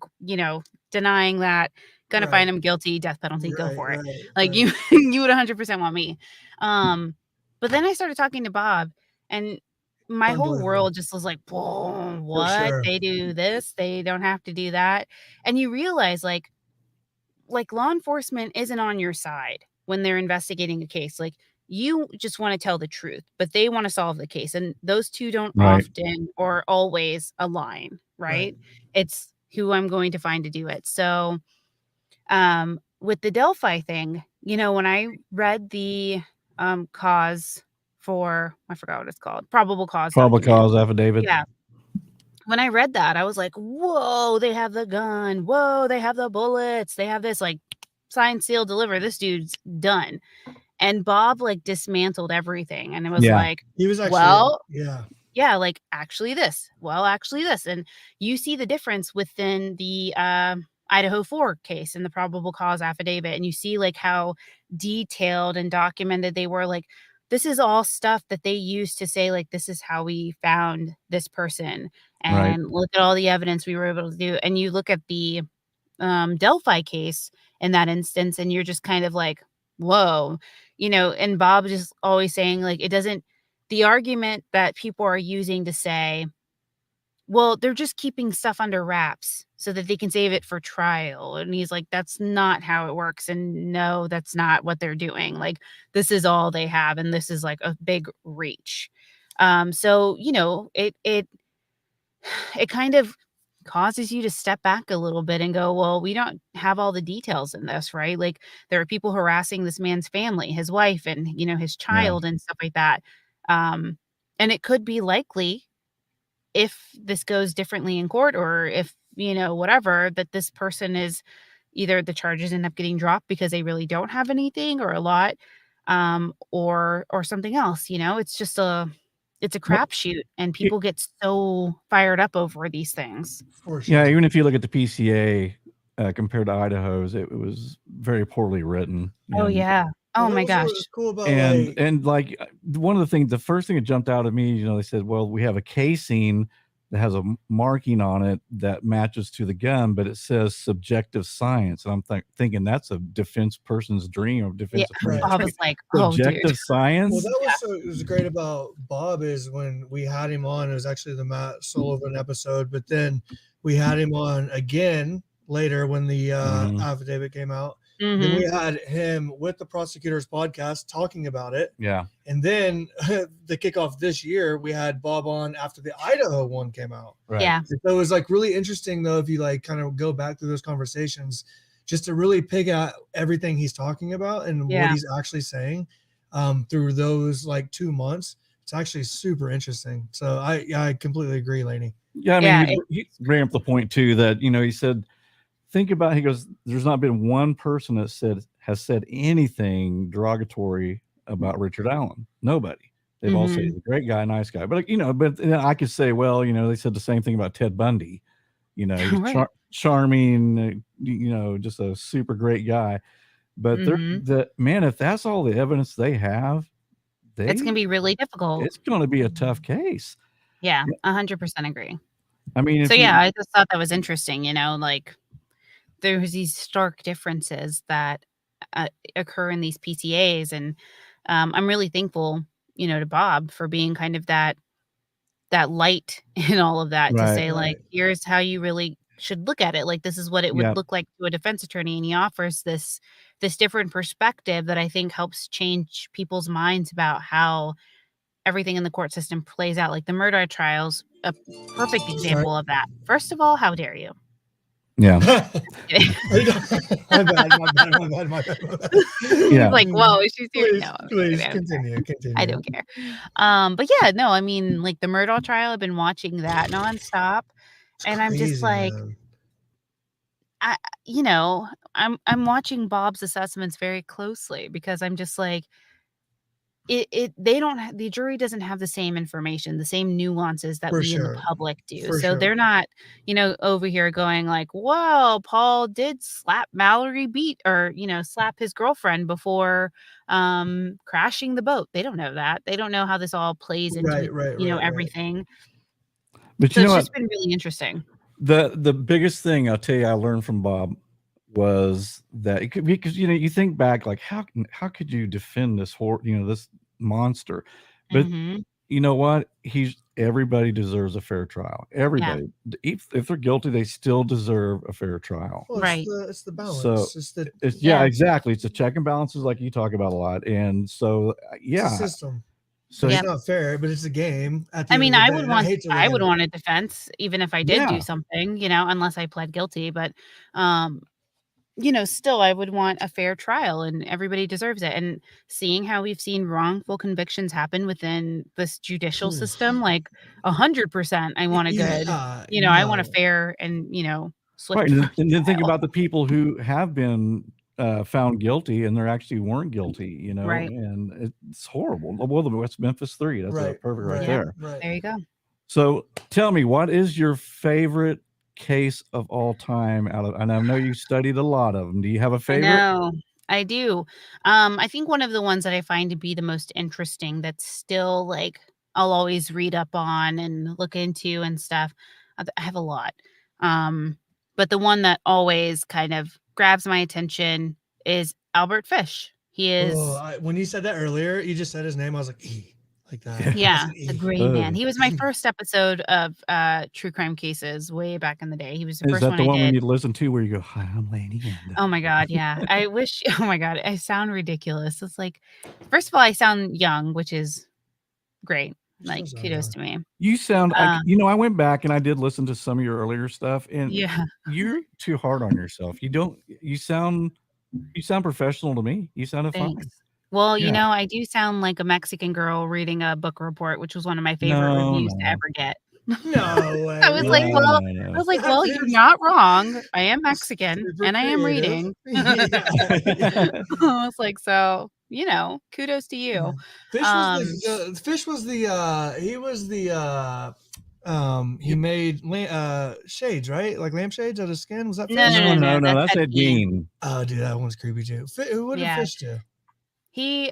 denying that, gonna find him guilty, death penalty, go for it. You would 100% want me. But then I started talking to Bob and my whole world just was like, whoa, what? Sure. They do this, they don't have to do that. And you realize like law enforcement isn't on your side when they're investigating a case. Like you just want to tell the truth, but they want to solve the case. And those two don't often or always align, right? It's who I'm going to find to do it. So with the Delphi thing, when I read the cause for, I forgot what it's called, probable cause affidavit. Yeah. When I read that, I was like, whoa, they have the gun. Whoa, they have the bullets. They have this like sign, seal, deliver. This dude's done. And Bob like dismantled everything. And it was like, he was actually, like actually this. Well, actually this. And you see the difference within the Idaho 4 case and the probable cause affidavit. And you see like how detailed and documented they were. Like this is all stuff that they use to say, like, this is how we found this person, Right. and look at all the evidence we were able to do. And you look at the Delphi case in that instance, and you're just kind of like, whoa, and Bob just always saying, like, it doesn't, the argument that people are using to say, well, they're just keeping stuff under wraps so that they can save it for trial. And he's like, that's not how it works. And no, that's not what they're doing. Like, this is all they have. And this is like a big reach. So, it kind of causes you to step back a little bit and go, well, we don't have all the details in this, right? Like, there are people harassing this man's family, his wife, and his Yeah. child and stuff like that. And it could be likely, if this goes differently in court, or if whatever, that this person is either the charges end up getting dropped because they really don't have anything or a lot, or something else. It's a Well, crapshoot, and it, people get so fired up over these things. For yeah, sure. even if you look at the PCA compared to Idaho's, it was very poorly written. Oh And yeah. Well, Oh that my was what gosh. was cool about and like one of the things, the first thing that jumped out at me, they said, well, we have a casing that has a marking on it that matches to the gun, but it says subjective science. And I'm thinking that's a defense person's dream, or Yeah. defense attorney's Right. Bob dream. was like, oh dude. Subjective Well, science. that was it was great about Bob is when we had him on, it was actually the Matt Sullivan episode, but then we had him on again later when the Mhm. affidavit came out. Then Mhm. we had him with the prosecutor's podcast talking about it. Yeah. And then the kickoff this year, we had Bob on after the Idaho one came out. Right. Yeah. So it was like really interesting though, if you like kind of go back through those conversations, just to really pick out everything he's talking about and what Yeah. he's actually saying through those like 2 months. It's actually super interesting. So I completely agree, Lanie. Yeah. I Yeah. mean, he bring up the point too that, he said, think about, he goes, there's not been one person that has said anything derogatory about Richard Allen. Nobody. They've all said Mhm. he's a great guy, nice guy. But but I could say, well, they said the same thing about Ted Bundy. He's Right. charming, just a super great guy. But Mhm. man, if that's all the evidence they have, It's gonna be really difficult. it's going to be a tough case. Yeah, 100% agree. I mean, So if yeah, you, I just thought that was interesting, like, there's these stark differences that occur in these PCAs. And I'm really thankful, to Bob for being kind of that light in all of that, to right, say, like, Right. here's how you really should look at it. Like, this is what it yeah, would look like to a defense attorney. And he offers this different perspective that I think helps change people's minds about how everything in the court system plays out. Like, the murder trials, a perfect Sorry. example of that. First of all, how dare you? yeah, my bad. Yeah. Like, whoa, is she serious? Please, No, I'm please kidding, I'm sorry. continue. I don't care. But yeah, no, I mean, like, the Murdaugh trial, I've been watching that nonstop, It's and I'm just crazy, like, man. I I'm watching Bob's assessments very closely, because I'm just like, they don't the jury doesn't have the same information, the same nuances that For we in the sure. public do. For So sure. they're not, over here going like, "Whoa, Paul did slap Mallory slap his girlfriend before crashing the boat." They don't know that. They don't know how this all plays into, Right. everything. But So you it's know what? just been really interesting. The biggest thing I'll tell you I learned from Bob was that because you think back, like how could you defend this this monster? But Mhm. you know what? Everybody deserves a fair trial. Yeah. Everybody, if they're guilty, they still deserve a fair trial. Well, Right. it's the balance. So It's yeah, Yeah. exactly. It's a check and balances, like you talk about a lot, and so a yeah, system. so Yep. It's not fair, but it's a game at the I end mean, of the I day. would And I hate to I would relive it. want a defense even if I did do yeah, something, unless I pled guilty. But still, I would want a fair trial, and everybody deserves it. And seeing how we've seen wrongful convictions happen within this judicial Oof. system, like 100%, I want a good, Yeah, I want a no. fair and, right. swift And then think trial. about the people who have been found guilty and they actually weren't guilty, Right. and it's horrible. Well, the West Memphis 3, that's Right, perfect right right, Yeah. there. right. There you go. So tell me, what is your favorite case of all time and I know you studied a lot of them. Do you have a I favorite? know. I do. I think one of the ones that I find to be the most interesting that's still like I'll always read up on and look into and stuff. I have a lot. Um, but the one that always kind of grabs my attention is Albert Fish. He Oh, is, when you said that earlier, you just said his name. I was like, E, like that. I yeah, said the E. gray man. Uh, He was my first episode of true crime cases way back in the day. He was the is first that one the I one we did. need to listen to where you go, "Hi, I'm Lanie," and Oh my god, yeah. I wish oh my god, I sound ridiculous. It's like first of all, I sound young, which is great. You still Like sound kudos young. to me. you sound like Uh, I went back and I did listen to some of your earlier stuff, and yeah, you're too hard on yourself. You sound professional to me. You sounded thanks. fine. Well, Yeah. I do sound like a Mexican girl reading a book report, which was one of my favorite No, reviews to no. ever get. No I way. was No, like, Really? "Well," no, I no. was like, That "Well, you're is not wrong. I am Mexican super and I am creative. reading." Yeah. I was like, "So, kudos to you." Fish was Um, the Fish was the he was the he made shades, right? Like lampshades out of skin. Was that no, Fish? no, No, no, no, no, no. that's That's Ed Ed Gein. Gein. Oh, dude, that one's creepy too. What did Yeah. Fish do? He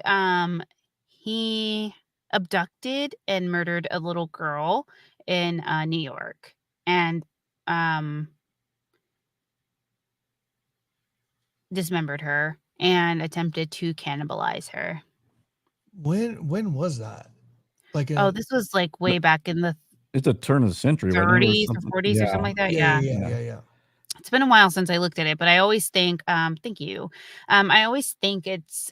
abducted and murdered a little girl in, New York and, um, dismembered her and attempted to cannibalize her. When was that? Like Oh, in this was, like, way back in the It's a turn of the century, wasn't it, or 30s or something? 40s or something Yeah, like that, yeah, yeah, yeah. yeah, yeah. yeah, yeah. It's been a while since I looked at it, but I always think, thank you. I always think it's,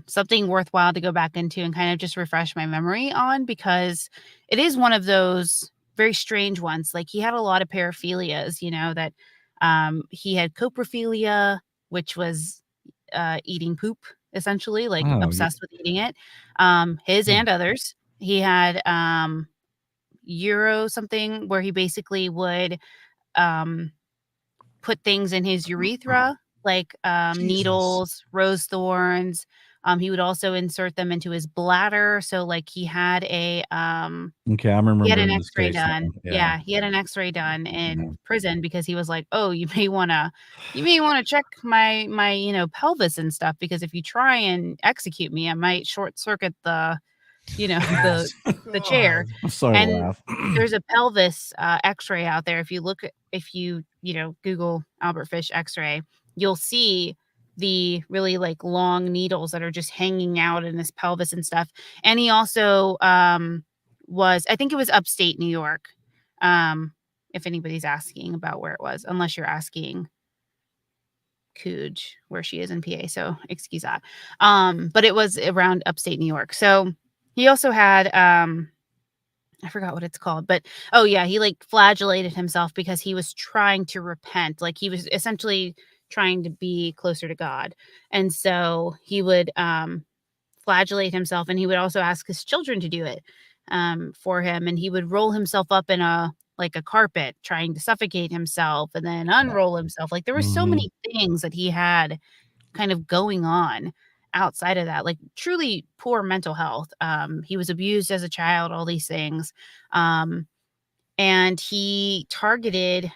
something worthwhile to go back into and kind of just refresh my memory on because it is one of those very strange ones. Like he had a lot of paraphilias, that he had coprophilia, which was eating poop, essentially, like Oh, yeah. obsessed with eating it. His Oh, and others. He had Euro something where he basically would um put things in his urethra, like, Jesus. needles, rose thorns. He would also insert them into his bladder. So, like, okay, I'm he had an remembering this X-ray case now. done. Yeah, Yeah, he had an X-ray done yeah. in prison because he was like, "Oh, you may wanna check my, pelvis and stuff because if you try and execute me, I might short circuit the the chair." God. I'm sorry to And laugh. there's a pelvis, X-ray out there. If you Google Albert Fish X-ray, you'll see the really, like, long needles that are just hanging out in his pelvis and stuff. And he also, I think it was upstate New York, um, if anybody's asking about where it was, unless you're asking Cooge, where she is in PA, so excuse that. But it was around upstate New York. So, he also had, I forgot what it's called, but oh yeah, he like flagellated himself because he was trying to repent. Like he was essentially trying to be closer to God. And so he would flagellate himself and he would also ask his children to do it for him. And he would roll himself up in a carpet trying to suffocate himself and then unroll himself. Like there were so Mhm. many things that he had kind of going on outside of that, like truly poor mental health. He was abused as a child, all these things. Um, and he targeted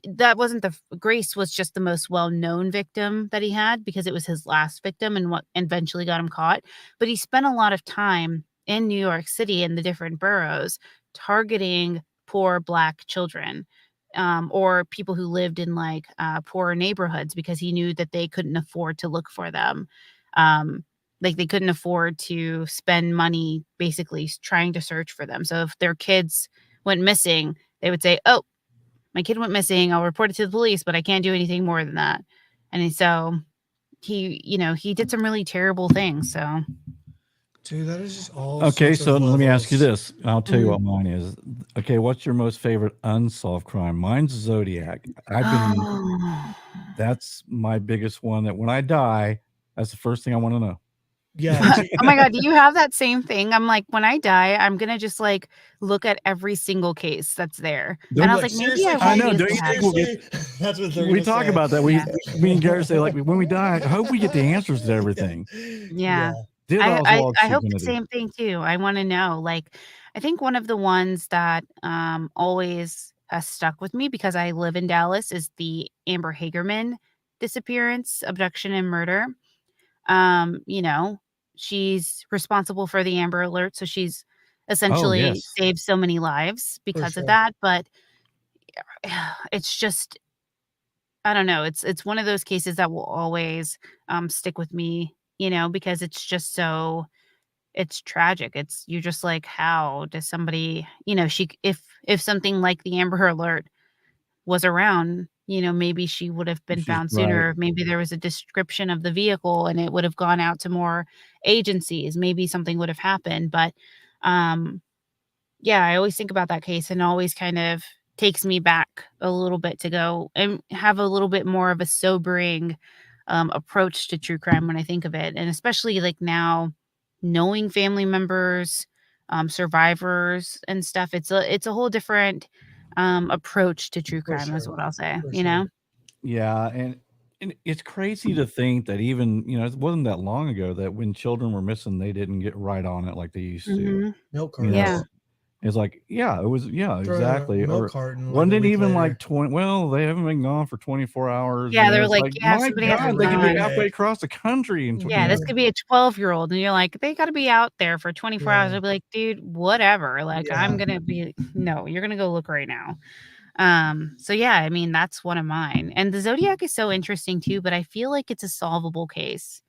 that wasn't Grace was just the most well-known victim that he had because it was his last victim and what eventually got him caught. But he spent a lot of time in New York City in the different boroughs targeting poor Black children. Or people who lived in like poorer neighborhoods because he knew that they couldn't afford to look for them. Um, like they couldn't afford to spend money basically trying to search for them. So if their kids went missing, they would say, "Oh, my kid went missing. I'll report it to the police, but I can't do anything more than that." And so he did some really terrible things. So Dude, that is just all Okay, sorts of so let me ask you levels. this. I'll tell you Mhm. what mine is. Okay, what's your most favorite unsolved crime? Mine's Zodiac. Oh. That's my biggest one that when I die, that's the first thing I want to know. Yeah. Oh my god, do you have that same thing? I'm like, when I die, I'm gonna just like look at every single case that's there. And Don't I Be was like, like, maybe seriously, I I won't know. be Keith? as Don't you bad. think we'll get? Seriously? That's what they're We gonna talk say. about that. Yeah. Me and Garrett say like when we die, I hope we get the answers to everything. Yeah. Yeah. Did I I Oswald I shoot hope the Kennedy? same thing too. I wanna know, like, I think one of the ones that, always has stuck with me because I live in Dallas is the Amber Hagerman disappearance, abduction, and murder. You know, she's responsible for the Amber Alert, so she's Oh essentially yes. saved so many lives For because of sure. that. But it's just, I don't know. It's one of those cases that will always stick with me, you know, because it's just so it's tragic. It's you're just like, how does somebody, you know, if something like the Amber Alert was around, you know, maybe she would have been She's found right. sooner. Maybe there was a description of the vehicle and it would have gone out to more agencies. Maybe something would have happened. But um yeah, I always think about that case and always kind of takes me back a little bit to go and have a little bit more of a sobering approach to true crime when I think of it. And especially like now, knowing family members, survivors, and stuff. It's a whole different approach to true For crime, is sure. what I'll say. For You sure. know? Yeah, and it's crazy to think that even it wasn't that long ago that when children were missing, they didn't get right on it like they used to. Hmm. Milk You know, Yeah. cartons. it's like, yeah, it was, yeah, Throw in a exactly. milk Or carton like wasn't a it week even later. like 20? Well, they haven't been gone for 24 hours. Yeah, they're It's like, like, yeah, my somebody Like hasn't God, they could be gone. halfway across the country. And Yeah, this could be a 12-year-old, and you're like, "They gotta be out there for 24 hours." Yeah. I'd be like, "Dude, whatever, like, I'm Yeah. gonna be no, you're gonna go look right now." So yeah, I mean, that's one of mine, and the Zodiac is so interesting too, but I feel like it's a solvable case,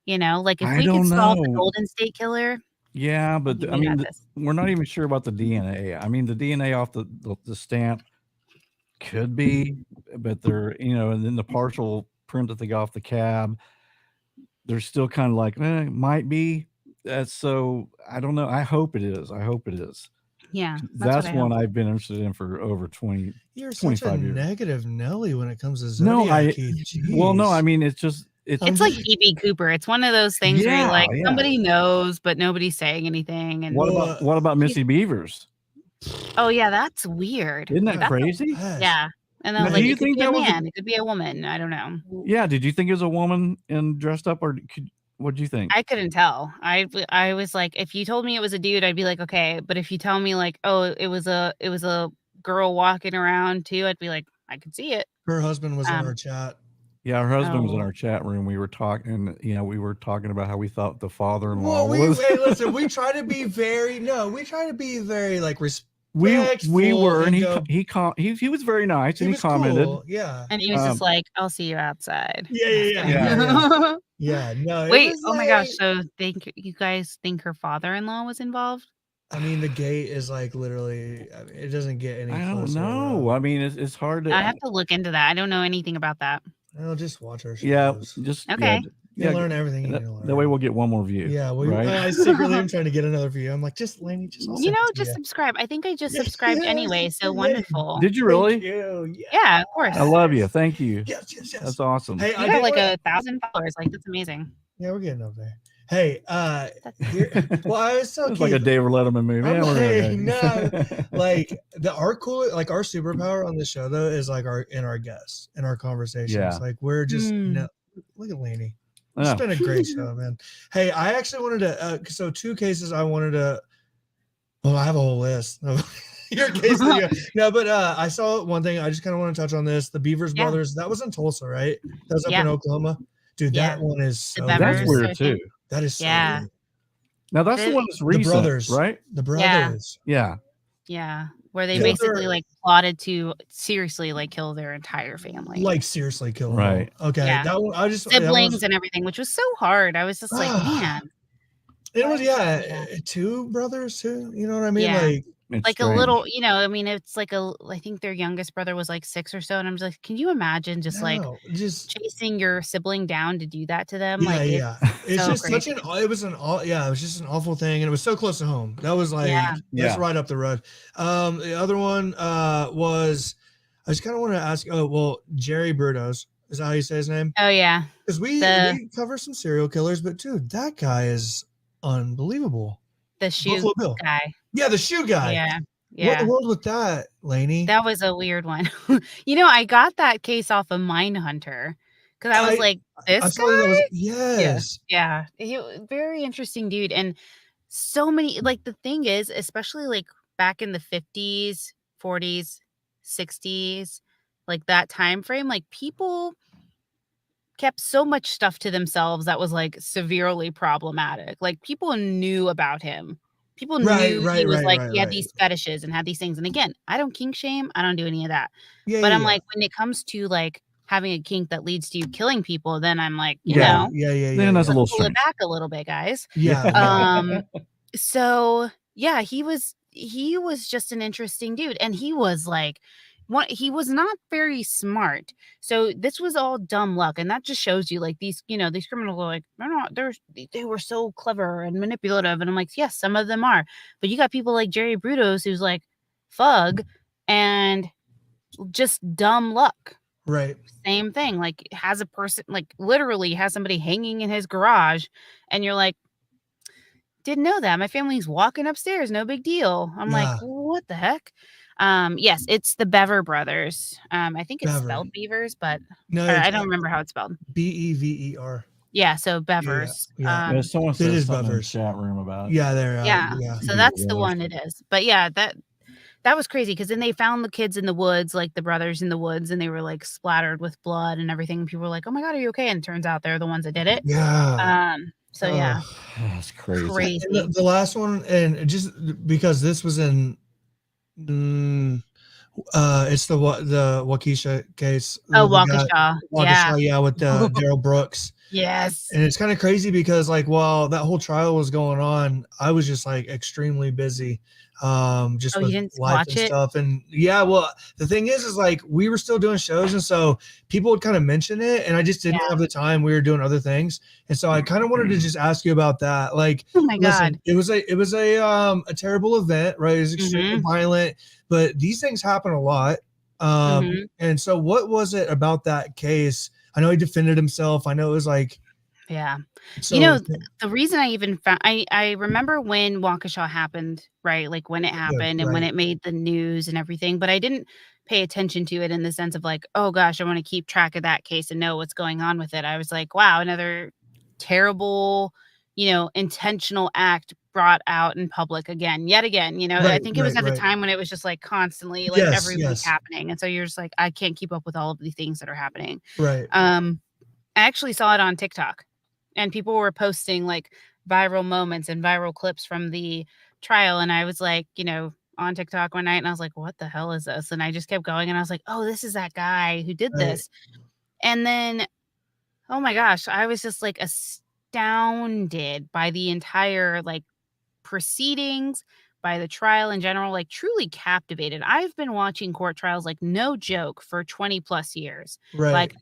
you know? Like, if I we could don't solve the know. Golden State Killer, Yeah, I but think I we got mean, this. we're not even sure about the DNA. I mean, the DNA off the stamp could be, but and then the partial print that they got off the cab, they're still kind of like, might be. That's so, I don't know. I hope it is. I hope it is. Yeah, that's what That's I one hope. I've been interested in for over 20, You're such a 25 years. negative Nelly when it comes to No, Zodiac, Keith. well, no, I Jeez. mean, it's just, It's like DB Cooper, it's one of those things where you're yeah, like, yeah. somebody knows, but nobody's saying anything, and What about he's Missy Beavers? oh, yeah, that's weird. Isn't that God That's crazy? bless. yeah, and I Now, was do like, you it could think be a that was man, it could be a woman, I don't know. yeah, did you think it was a woman and dressed up, or what'd you think? I couldn't tell. I was like, if you told me it was a dude, I'd be like, "Okay," but if you tell me like, "Oh, it was a girl walking around too," I'd be like, "I could see it." Her husband was in our Um, chat. Yeah, her husband was in oh, our chat room. We were talking, we were talking about how we thought the father-in-law Well, was. hey, listen, we try to be very like we respectful were, and and go. he was very nice, He and he was commented. cool. Yeah. and he He was was, just Um, like, "I'll see you outside." yeah, And I yeah, was yeah, like, yeah, yeah. Yeah. No, it "Wait, was oh my gosh, like, so you guys think her father-in-law was involved?" I mean, the gate is like literally, I mean, it doesn't get any I don't closer, know. bro. I mean, it's hard I to. have to look into that. I don't know anything about that. Well, just watch our Yeah, shows. Okay. You'll learn everything you need to That way learn. we'll get one more view. Yeah, right. I secretly am trying to get another view. I'm like, just Lanie, I'll You send know, it to just you. subscribe. I think I just Yeah, subscribed yes, anyway, so yeah, wonderful. Did you thank really? you. Yeah, of course. I love you. Thank you. Yes, yes, yes. That's awesome. Hey, You I got did like wanna, 1,000 followers, like, that's amazing. yeah, we're getting up there. Hey, That's here, well, I was so It's like a Keith, David Letterman movie. I'm Yeah, we're like, no, okay. like our superpower on the show though is like our guests and our conversations. Yeah. Like we're just Mm. look at Lanie. Oh. It's been a great show, man. Hey, I actually wanted to so two cases I wanted to. Well, I have a whole list of your case. No, but I saw one thing. I just kind of want to touch on this. The Beavers Yeah. brothers. That was in Tulsa, right? That was up Yeah. in Oklahoma. Dude, Yeah. that one is The so Bevers, That's weird. weird I too. think. That is so Yeah. weird. Now that's the The one that's The recent, brothers, right? the brothers. Yeah. Yeah, where they Killed basically, their, like, plotted to seriously, like, kill their entire family. like seriously kill them Right. all. Okay, Yeah. that one I just that Siblings was and everything, which was so hard. I was just like, "Man." it was Yeah. two brothers too. You know what I mean? Yeah. Like It's Like a strange. little, I mean, it's like I think their youngest brother was, like, 6 or so, and I'm just like, "Can you imagine just, like, no, just chasing your sibling down to do that to them?" yeah, Like, yeah. it's It's so just such crazy. it was it was just an awful thing, and it was so close to home. That was like Yeah. that's Yeah. right up the road. The other one was I just kind of want to ask. Oh well, Jerry Burdos is that how you say his name? Oh, yeah. Because The we cover some serial killers, but dude, that guy is unbelievable. the shoe Buffalo Bill. guy. Yeah, the shoe guy. Yeah. What in Yeah. the world with that, Lanie? That was a weird one. I got that case off of Mindhunter because I was like, I "This saw that was guy?" Yeah. yes. Yeah. Very interesting dude, and so many like, the thing is, especially, like, back in the 50s, 40s, 60s, like, that time frame, like, people kept so much stuff to themselves that was like severely problematic. Like people knew about him. People Right, knew he right, was right, like right, he had right. these fetishes and had these things. And again, I don't kink shame. I don't do any of that. Yeah, But yeah, I'm yeah. like, when it comes to like having a kink that leads to you killing people, then I'm like, you Yeah, know, yeah, yeah, yeah, Then that's yeah. a little pull it strange. back a little bit, guys. Yeah, yeah. So yeah, he was just an interesting dude, and he was like he was not very smart. So this was all dumb luck, and that just shows you like these, you know, these criminals are like they were so clever and manipulative, and I'm like, yes, some of them are, but you got people like Jerry Brutos who's like fug and just dumb luck. Right. Same thing, like has a person like literally has somebody hanging in his garage, and you're like, didn't know that. My family's walking upstairs, no big deal. I'm like, Yeah. what the heck? Yes, it's the Bever brothers. I think it's Bever. spelled Beavers, but No, or it's I don't remember how it's spelled. Bever. Yeah, so Yeah, yeah, Bevers. yeah. Yeah, someone It says is something in the Bevers. chat room about it. Yeah, they're Yeah, yeah. so that's the one it is. But yeah, that was crazy because then they found the kids in the woods, like the brothers in the woods, and they were like splattered with blood and everything. People were like, "Oh my god, are you okay?" And it turns out they're the ones that did it. Yeah. So yeah, Ugh. That's crazy. And crazy. the last one, and just because this was in it's the Waukesha case. Oh, The guy, Waukesha. yeah, with Daryl Brooks. Yes. And it's kind of crazy because like while that whole trial was going on, I was just like extremely busy, just Oh, you with didn't life watch and it? stuff. And yeah, well, the thing is like we were still doing shows, and so people would kind of mention it, and I just didn't Yeah. have the time. We were doing other things, and so I kind of wanted to just ask you about that. Like, Oh my listen, god. it was a terrible event, right? It was extremely violent, but these things happen a lot. And so what was it about that case? I know he defended himself. I know it was like, Yeah. so You know, the reason I even found I remember when Waukesha happened, right? Like when it happened and when right. it made the news and everything, but I didn't pay attention to it in the sense of like, oh gosh, I want to keep track of that case and know what's going on with it. I was like, wow, another terrible, you know, intentional act brought out in public again, yet again. You know, I Right, think it was right, at the right. time when it was just like constantly like Yes, every week yes. happening. And so you're just like, I can't keep up with all of the things that are happening. Right. I actually saw it on TikTok, and people were posting like viral moments and viral clips from the trial. And I was like, you know, on TikTok one night, and I was like, what the hell is this? And I just kept going, and I was like, oh, this is that guy who did Right. this. And then, oh my gosh, I was just like astounded by the entire like proceedings, by the trial in general, like truly captivated. I've been watching court trials, like no joke, for 20 plus years. Right. Like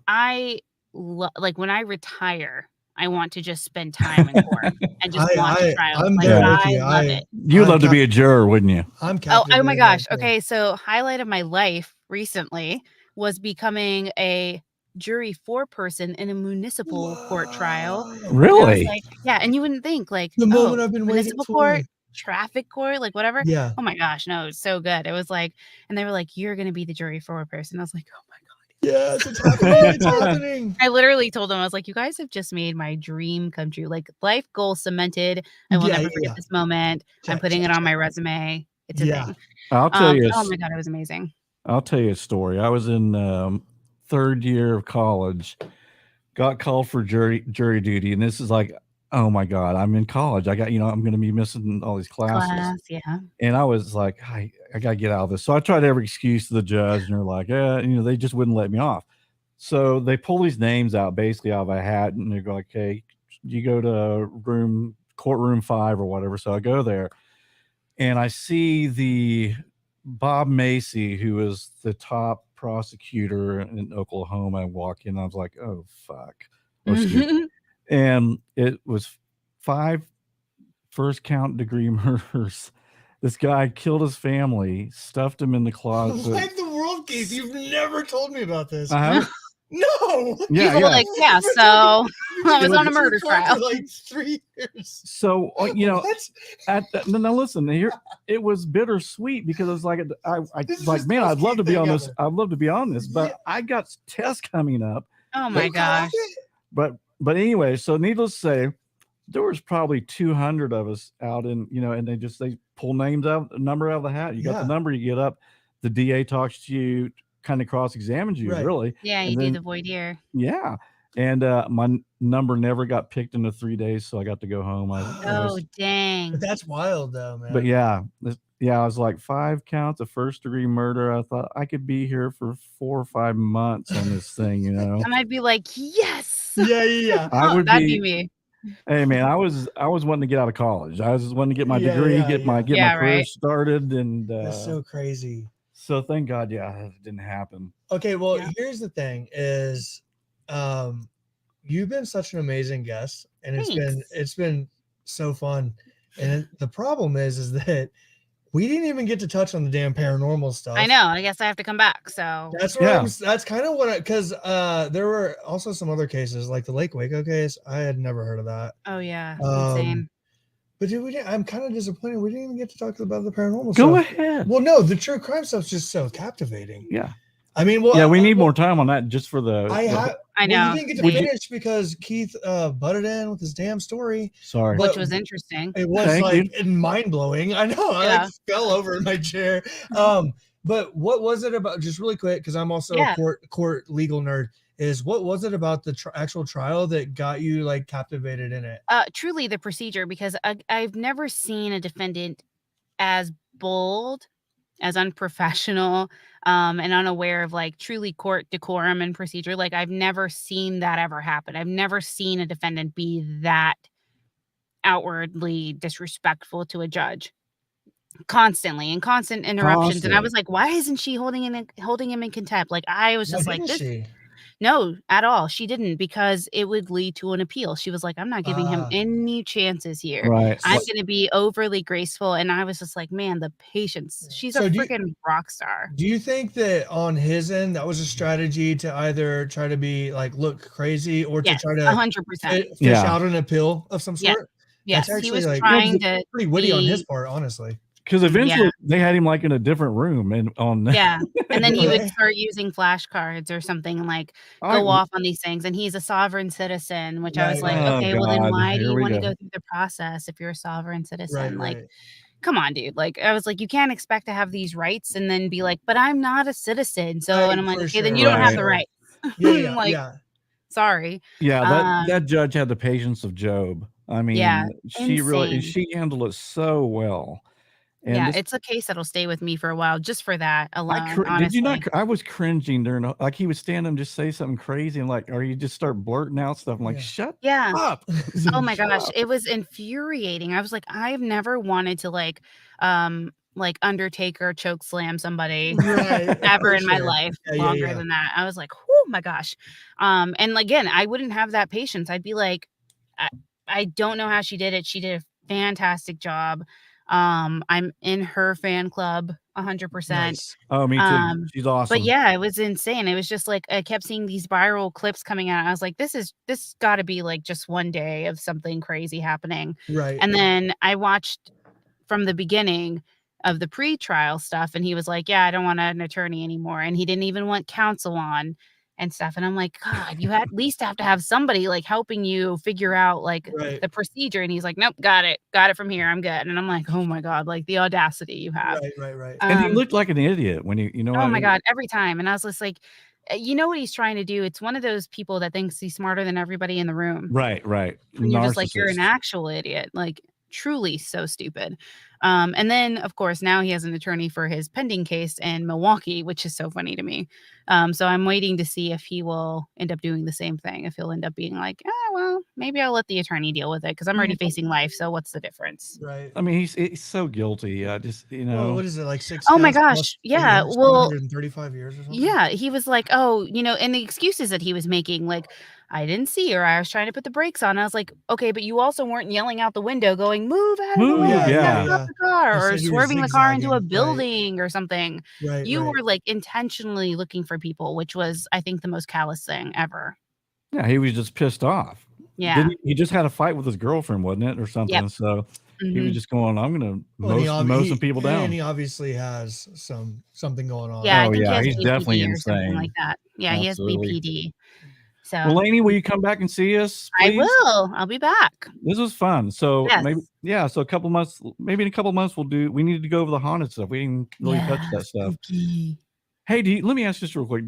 I like when I retire, I want to just spend time in court and just watch a trial. I'm Like there with I you. love it. You'd love to be a juror, wouldn't you? I'm Oh captivated. my gosh. also. Okay, so highlight of my life recently was becoming a jury foreperson in a municipal court trial. Whoa. And I was Really? like, yeah, and you wouldn't think like, The oh, moment I've been waiting municipal for. court, traffic court, like whatever. Yeah. Oh my gosh, no, it's so good. It was like, and they were like, you're gonna be the jury foreperson. I was like, oh my god. Yes, it's happening. It's happening. I literally told them, I was like, you guys have just made my dream come true. Like life goal cemented. I will never forget this moment. I'm Check, putting check, it on check. my resume. It's a Yeah. thing. I'll tell you. Oh my god, it was amazing. I'll tell you a story. I was in third year of college, got called for jury duty, and this is like, oh my god, I'm in college. I got, I'm going to be missing all these classes. Yeah. And I was like, I got to get out of this. So I tried every excuse to the judge, and they're like, yeah, they just wouldn't let me off. So they pull these names out basically out of a hat, and they go, okay, you go to courtroom 5 or whatever. So I go there, and I see the Bob Macy, who is the top prosecutor in Oklahoma. I walk in, I was like, oh fuck. And it was 5 first count degree murders. This guy killed his family, stuffed him in the closet. What the world, Keith? You've never told me about this. I haven't. No. Yeah, People were like, yeah, so I was on a murder trial for like 3 years. So What? no, listen here. It was bittersweet because it was like I This is like, just man, the I'd love to be thing on this. ever. I'd love to be on this, but Yeah. I got tests coming up. Oh my gosh. But anyway, so needless to say, there was probably 200 of us out in, and they pull names out, a number out of the hat. You got Yeah. the number, you get up, the DA talks to you, kind of cross-examines you, Right. really. Yeah, And you then, do the voir dire. yeah. And my number never got picked in the 3 days, so I got to go home. Oh, dang. But that's wild, though, man. But yeah, I was like 5 counts of first-degree murder. I thought I could be here for 4 or 5 months on this thing, you know. I might be like, yes. Yeah. I would That'd be me. Hey man, I was wanting to get out of college. I was wanting to get my degree, get my Yeah, career right. started, and That's so crazy. so thank God, it didn't happen. Okay, well, Yeah. here's the thing: is you've been such an amazing guest, and it's been so fun. And the problem is that we didn't even get to touch on the damn paranormal stuff. I know. I guess I have to come back. So That's what that's kind of what because there were also some other cases like the Lake Waco case. I had never heard of that. Oh yeah, insane. But I'm kind of disappointed we didn't even get to talk about the paranormal Go stuff. ahead. Well, no, the true crime stuff's just so captivating. Yeah. I mean, well, yeah, we need more time on that just for the. I know. You didn't get to finish because Keith butted in with his damn story. Sorry. Which was interesting. It was mind blowing. I know. I fell over in my chair. But what was it about? Just really quick, because I'm also a court legal nerd. Is what was it about the actual trial that got you like captivated in it? Truly the procedure, because I've never seen a defendant as bold, as unprofessional, and unaware of like truly court decorum and procedure. Like I've never seen that ever happen. I've never seen a defendant be that outwardly disrespectful to a judge. Constantly and constant interruptions. And I was like, why isn't she holding him in contempt? Like I was just like this. No, at all. She didn't, because it would lead to an appeal. She was like, I'm not giving him any chances here. Right. I'm going to be overly graceful. And I was just like, man, the patience. She's a freaking rock star. Do you think that on his end, that was a strategy to either try to be like, look crazy or to try to 100% fish out an appeal of some sort? Yes, actually, he was trying to pretty witty on his part, honestly. Because eventually they had him like in a different room and on. And then he would start using flashcards or something, like go off on these things. And he's a sovereign citizen, which I was like, okay, well then why do you want to go through the process if you're a sovereign citizen? Like, come on, dude. Like, I was like, you can't expect to have these rights and then be like, but I'm not a citizen. So, and I'm like, okay, then you don't have the rights. Sorry. Yeah, that judge had the patience of Job. I mean, she handled it so well. And it's a case that'll stay with me for a while, just for that alone. Honestly. Did you not? I was cringing during, like, he would stand up and just say something crazy, and like, or you just start blurting out stuff. I'm like, shut up. Oh my gosh, it was infuriating. I was like, I've never wanted to like Undertaker choke slam somebody ever in my life longer than that. I was like, oh my gosh. And again, I wouldn't have that patience. I'd be like, I don't know how she did it. She did a fantastic job. I'm in her fan club 100%. Nice. Oh, me too. She's awesome. But yeah, it was insane. It was just like I kept seeing these viral clips coming out. I was like, this got to be like just one day of something crazy happening. Right. And then I watched from the beginning of the pre-trial stuff, and he was like, yeah, I don't want an attorney anymore. And he didn't even want counsel on and stuff. And I'm like, God, you at least have to have somebody like helping you figure out like the procedure. And he's like, nope, got it from here. I'm good. And I'm like, oh my God, like the audacity you have. Right. And he looked like an idiot when you know. Oh my God, every time. And I was just like, you know what he's trying to do? It's one of those people that thinks he's smarter than everybody in the room. Right. And you're just like, you're an actual idiot. Like truly so stupid. And then of course now he has an attorney for his pending case in Milwaukee, which is so funny to me. So I'm waiting to see if he will end up doing the same thing, if he'll end up being like, well, maybe I'll let the attorney deal with it because I'm already facing life. So what's the difference? Right. I mean, he's so guilty. Just, you know. Well, what is it, like 6? Oh my gosh. Yeah. Well, 135 years or something. Yeah. He was like, oh, and the excuses that he was making, like, I didn't see her. I was trying to put the brakes on. I was like, okay, but you also weren't yelling out the window going, move out of the way, stop the car, or swerving the car into a building or something. You were like intentionally looking for people, which was, I think, the most callous thing ever. Yeah, he was just pissed off. Yeah. He just had a fight with his girlfriend, wasn't it? Or something. Yep. So he was just going, I'm going to mow some people down. And he obviously has something going on. Yeah, I think he's BPD definitely or insane. something like that. Yeah, Absolutely. He has BPD. So, well, Lanie, will you come back and see us, please? I will. I'll be back. This was fun. So so a couple months, maybe in a couple months we need to go over the haunted stuff. We didn't really touch that stuff. Spooky. Hey, let me ask you this real quick.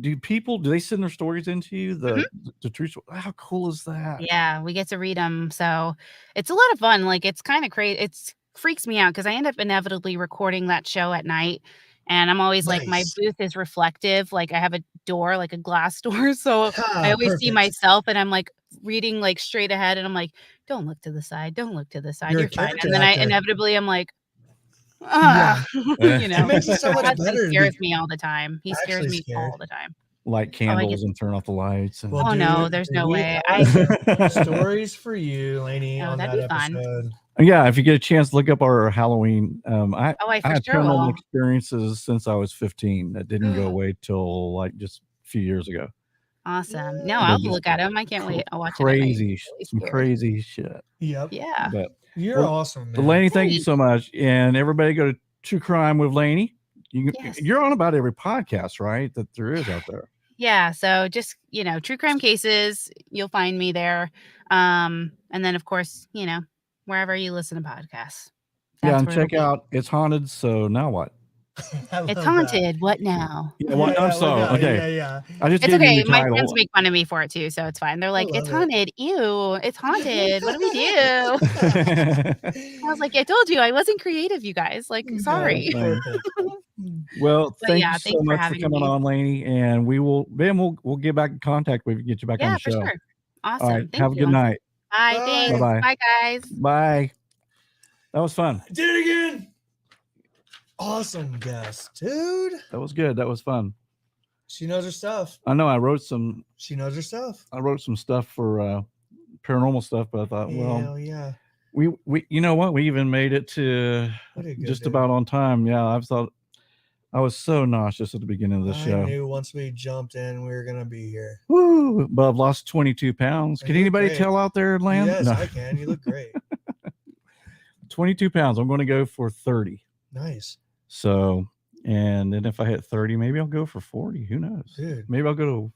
do they send their stories into you? The true story. How cool is that? Yeah, we get to read them. So it's a lot of fun. Like, it's kind of crazy. It's freaks me out because I end up inevitably recording that show at night. And I'm always like, my Nice. booth is reflective. Like, I have a door, like a glass door. So I always see Perfect. myself and I'm like reading like straight ahead. And I'm like, don't look to the side. Don't look to the side. You're a You're fine. character And then I actor. inevitably, I'm like, Yeah. you know, It makes it so my much husband better to scares be me all the time. He scares actually me scared. all the time. Light candles and turn off the lights. And... Well, Oh, no, dude, there's no we way. have some stories for you, Lanie, Oh, on that'd that be fun. episode. Yeah, if you get a chance, look up our Halloween. I Oh, I for had sure paranormal will. experiences since I was 15. That didn't go away till like just a few years ago. Awesome. No, Yeah. I'll They're look at him. I can't wait. I'll watch crazy, it at night. some Really scared. crazy shit. Yep. Yeah. But You're well, awesome, but man. Lanie, thank you Thanks. so much, and everybody go to True Crime with Lanie. Yes. You're on about every podcast, right? That there is out there. Yeah. So just, true crime cases, you'll find me there. And then of course, wherever you listen to podcasts. Yeah, and where it'll check out It's Haunted. So now what? I be. It's love haunted. What now? Yeah, what? I'm sorry. Yeah, Okay, yeah. I just It's gave you okay. the My title. friends make fun of me for it too, so it's fine. They're like, "It's love it. haunted. Ew, it's haunted. What do we do?" I was like, "I told you I wasn't creative, you guys. Like, sorry." Perfect. Well, But thank yeah, you so thanks for much for having coming me. on, Lanie, and we'll get back in contact with you, get you back on Yeah, the for show. sure. All Awesome. right, Thank have a you. good night. Bye. Bye. Thanks. Bye-bye. Bye, guys. Bye. That was fun. Did it again. Awesome guest, dude. That was good. That was fun. She knows her stuff. I know I wrote some stuff for paranormal stuff, but I thought, well, Hell yeah. we you know what? We even made it to What a good just dude. about on time. Yeah, I thought I was so nauseous at the beginning of the I show. knew once we jumped in, we were gonna be here. Woo! But I've lost 22 pounds. And Can you look anybody great. tell out there, Lamb? Yes, No. I can. You look great. 22 pounds. I'm going to go for 30. Nice. So, and then if I hit 30, maybe I'll go for 40. Who knows? Dude. Maybe I'll go to.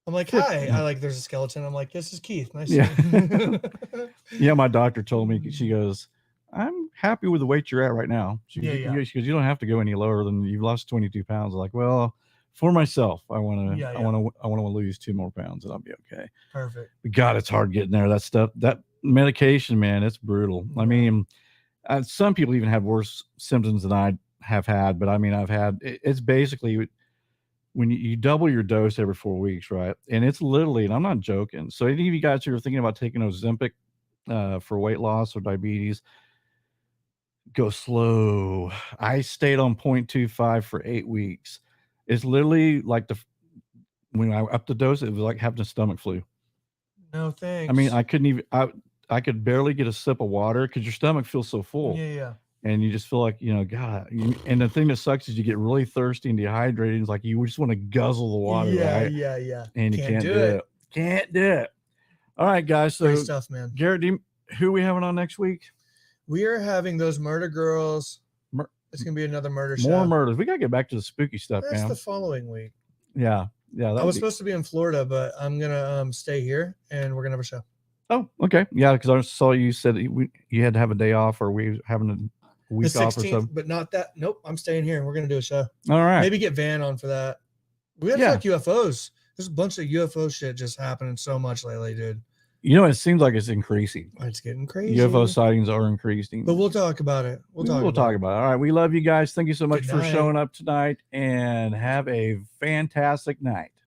I'm like, hi. I like, there's a skeleton. I'm like, this is Keith. Nice. Yeah. To Yeah, my doctor told me, she goes, I'm happy with the weight you're at right now. She goes, she goes, you don't have to go any lower than you've lost 22 pounds. I'm like, well, for myself, I want to, I want to lose 2 more pounds and I'll be okay. Perfect. But God, it's hard getting there. That stuff, that medication, man, it's brutal. I mean, some people even have worse symptoms than I have had, but I mean, it's basically when you double your dose every 4 weeks, right? And it's literally, and I'm not joking. So any of you guys who are thinking about taking Ozempic for weight loss or diabetes, go slow. I stayed on 0.25 for 8 weeks. It's literally like when I upped the dose, it was like having a stomach flu. No thanks. I mean, I couldn't even, I could barely get a sip of water because your stomach feels so full. Yeah. And you just feel like, God. And the thing that sucks is you get really thirsty and dehydrated. It's like you just want to guzzle the water, right? Yeah. And you can't do it. Can't do it. All right, guys. So, great stuff, man. Garrett, who are we having on next week? We are having those murder girls. It's gonna be another murder show. More murders. We gotta get back to the spooky stuff, That's man. the following week. Yeah. I was supposed to be in Florida, but I'm gonna stay here, and we're gonna have a show. Oh, okay. Yeah, because I saw you said you had to have a day off, or we having a week The off or 16th, something. but not that. Nope, I'm staying here, and we're gonna do a show. All right. Maybe get Van on for that. We have to talk UFOs. There's a bunch of UFO shit just happening so much lately, dude. It seems like it's increasing. It's getting crazy. UFO sightings are increasing. But we'll talk about it. We'll talk about it. All right. We love you guys. Thank you so much Good for night. showing up tonight, and have a fantastic night.